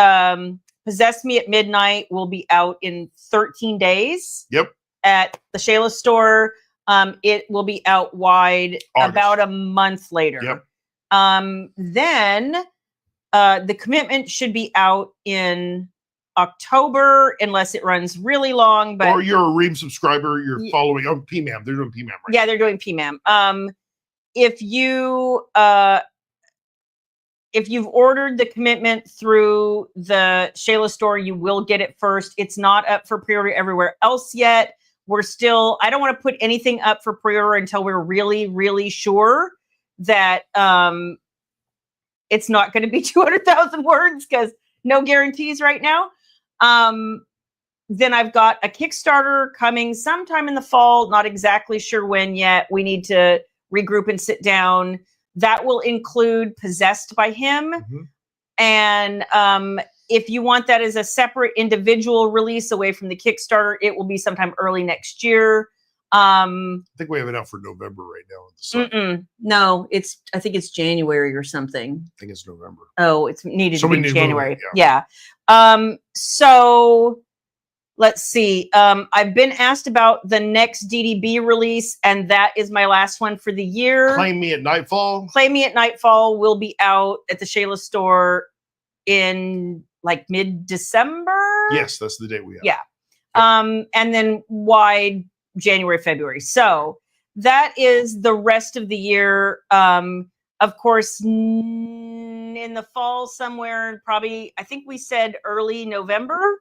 Possess Me at Midnight will be out in 13 days. Yep. At the Shayla store. It will be out wide August. About a month later. Yep. Then the commitment should be out in October, unless it runs really long. But or you're a Ream subscriber, you're following PMAM. They're doing PMAM right Yeah, they're doing PMAM. If you if you've ordered the commitment through the Shayla store, you will get it first. It's not up for pre-order everywhere else yet. We're still, I don't want to put anything up for pre-order until we're really, really sure that it's not going to be 200,000 words, because no guarantees right now. Then I've got a Kickstarter coming sometime in the fall. Not exactly sure when yet. We need to regroup and sit down. That will include Possessed by Him. Mm-hmm. And if you want that as a separate individual release away from the Kickstarter, it will be sometime early next year. I think we have it out for November right now. No, I think it's January or something. I think it's November. Oh, it's needed to be January. Yeah. So let's see. I've been asked about the next DDB release, and that is my last one for the year. Claim Me at Nightfall. Claim Me at Nightfall will be out at the Shayla store in like mid-December. Yes, that's the date we have. Yeah. And then wide January, February. So that is the rest of the year. Of course, in the fall somewhere, probably, I think we said early November,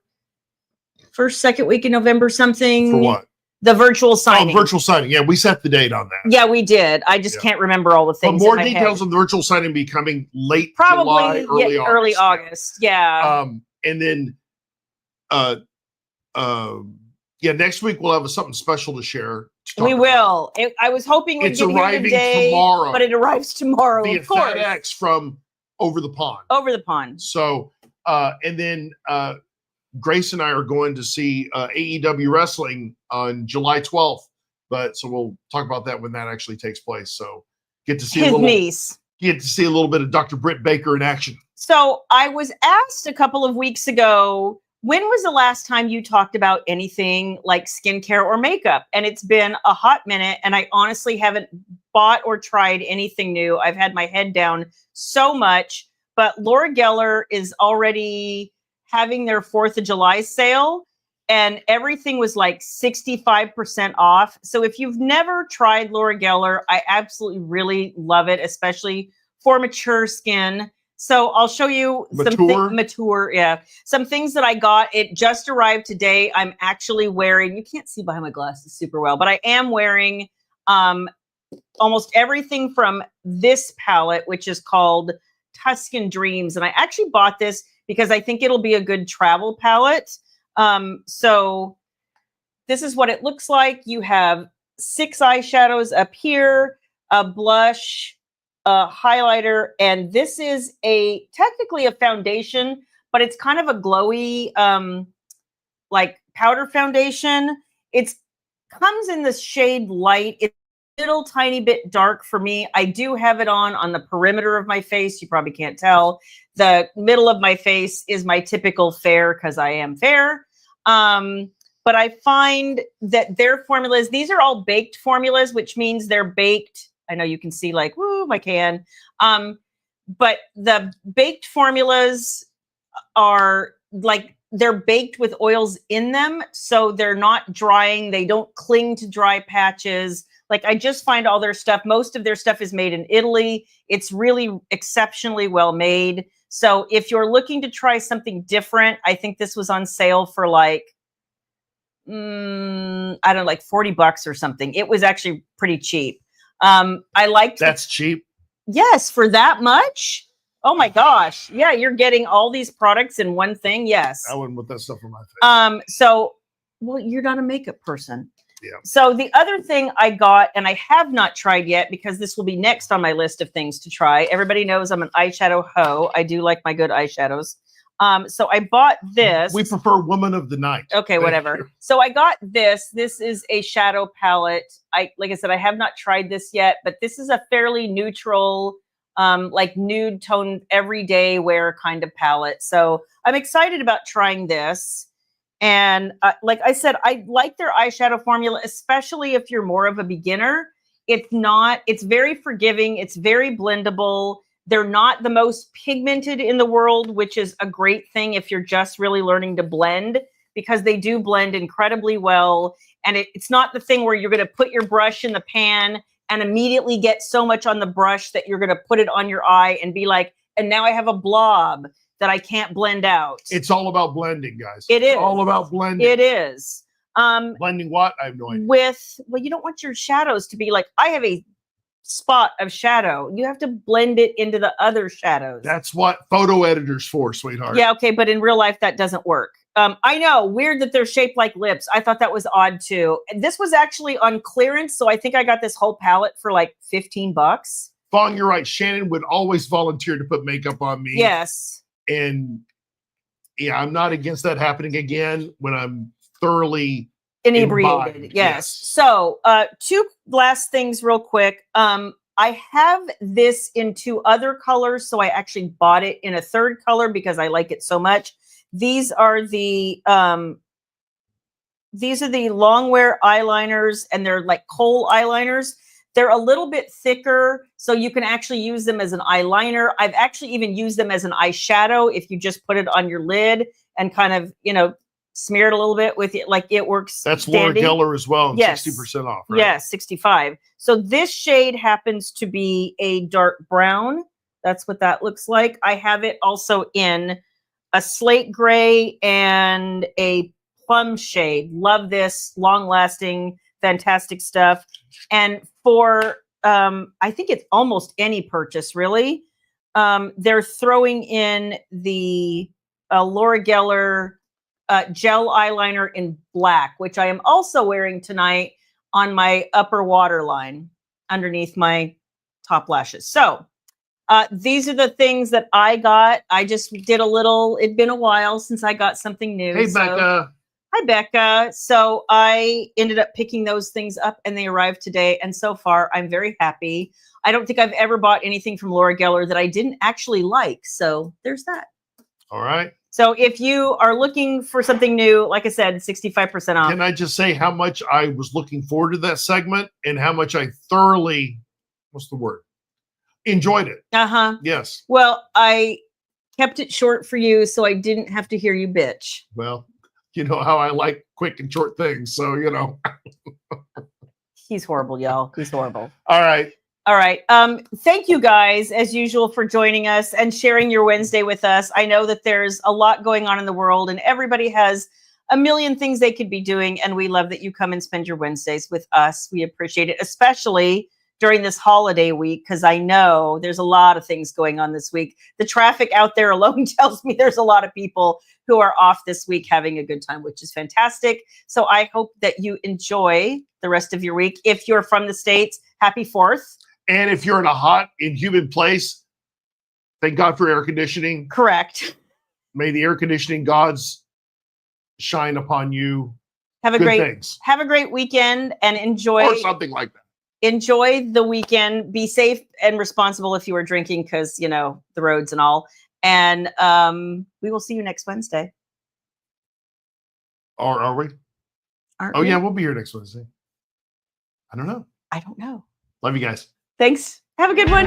first, second week in November, something. For what? The virtual signing. Oh, virtual signing. Yeah, we set the date on that. Yeah, we did. I just can't remember all the things. But more details on the virtual signing will be coming late probably July, early August. Yeah. And then next week we'll have something special to share. We will. I was hoping we'd it's get arriving here today, tomorrow, but it arrives tomorrow. via of course. FedEx from over the pond. Over the pond. So, and then Grace and I are going to see AEW wrestling on July 12th. So we'll talk about that when that actually takes place. So get to see his niece. Get to see a little bit of Dr. Britt Baker in action. So I was asked a couple of weeks ago, when was the last time you talked about anything like skincare or makeup? And it's been a hot minute, and I honestly haven't bought or tried anything new. I've had my head down so much, but Laura Geller is already having their 4th of July sale, and everything was like 65% off. So if you've never tried Laura Geller, I absolutely really love it, especially for mature skin. So I'll show you some things that I got. It just arrived today. I'm actually wearing, you can't see behind my glasses super well, but I am wearing almost everything from this palette, which is called Tuscan Dreams. And I actually bought this because I think it'll be a good travel palette. So this is what it looks like. You have 6 eyeshadows up here, a blush, a highlighter, and this is technically a foundation, but it's kind of a glowy, like powder foundation. It comes in the shade light. It's a little tiny bit dark for me. I do have it on the perimeter of my face. You probably can't tell. The middle of my face is my typical fair, because I am fair. But I find that their formulas, these are all baked formulas, which means they're baked. I know you can see like, woo, my can. But the baked formulas are like, they're baked with oils in them. So they're not drying. They don't cling to dry patches. Like, I just find all their stuff, most of their stuff is made in Italy. It's really exceptionally well made. So if you're looking to try something different, I think this was on sale for like, I don't know, like $40 or something. It was actually pretty cheap. I liked that's cheap. Yes, for that much. Oh my gosh. Yeah, you're getting all these products in one thing. Yes. I wouldn't put that stuff on my face. Well, you're not a makeup person. Yeah. So the other thing I got, and I have not tried yet because this will be next on my list of things to try. Everybody knows I'm an eyeshadow hoe. I do like my good eyeshadows. So I bought this. We prefer Woman of the Night. Okay, whatever. So I got this. This is a shadow palette. Like I said, I have not tried this yet, but this is a fairly neutral, like nude tone, everyday wear kind of palette. So I'm excited about trying this. And like I said, I like their eyeshadow formula, especially if you're more of a beginner. It's very forgiving. It's very blendable. They're not the most pigmented in the world, which is a great thing if you're just really learning to blend, because they do blend incredibly well. And it's not the thing where you're going to put your brush in the pan and immediately get so much on the brush that you're going to put it on your eye and be like, and now I have a blob that I can't blend out. It's all about blending, guys. It It's is. all about blending. It is. Blending what? I have no idea. Well, you don't want your shadows to be like, I have a spot of shadow. You have to blend it into the other shadows. That's what photo editor's for, sweetheart. Yeah, okay, but in real life that doesn't work. I know, weird that they're shaped like lips. I thought that was odd too. This was actually on clearance, so I think I got this whole palette for like $15. Fong, you're right. Shannon would always volunteer to put makeup on me. Yes. And yeah, I'm not against that happening again when I'm thoroughly Inebriated. imbibed. Yes. So, two last things real quick. I have this in 2 other colors, so I actually bought it in a 3rd color because I like it so much. These are the long wear eyeliners, and they're like kohl eyeliners. They're a little bit thicker, so you can actually use them as an eyeliner. I've actually even used them as an eyeshadow if you just put it on your lid and kind of, smear it a little bit with it, like it works. That's Laura dandy. Geller as well. Yes. 60% off, right? Yeah, 65. So this shade happens to be a dark brown. That's what that looks like. I have it also in a slate gray and a plum shade. Love this, long lasting, fantastic stuff. And for, I think it's almost any purchase really. They're throwing in the Laura Geller gel eyeliner in black, which I am also wearing tonight on my upper waterline underneath my top lashes. So these are the things that I got. I just did a little, it'd been a while since I got something new. Hey, Becca. Hi, Becca. So I ended up picking those things up and they arrived today. And so far, I'm very happy. I don't think I've ever bought anything from Laura Geller that I didn't actually like. So there's that. All right. So if you are looking for something new, like I said, 65% off. Can I just say how much I was looking forward to that segment and how much I thoroughly, what's the word? Enjoyed it. Uh-huh. Yes. Well, I kept it short for you so I didn't have to hear you bitch. Well, you know how I like quick and short things. So, He's horrible, y'all. He's horrible. All right. All right. Thank you guys, as usual, for joining us and sharing your Wednesday with us. I know that there's a lot going on in the world and everybody has a million things they could be doing. And we love that you come and spend your Wednesdays with us. We appreciate it, especially during this holiday week, because I know there's a lot of things going on this week. The traffic out there alone tells me there's a lot of people who are off this week having a good time, which is fantastic. So I hope that you enjoy the rest of your week. If you're from the States, happy 4th. And if you're in a hot and humid place, thank God for air conditioning. Correct. May the air conditioning gods shine upon you. Have a Good great things. Have a great weekend and enjoy Or something like that. Enjoy the weekend. Be safe and responsible if you are drinking, because the roads and all. And we will see you next Wednesday. Or are we? Aren't Oh we? yeah, we'll be here next Wednesday. I don't know. I don't know. Love you guys. Thanks. Have a good one.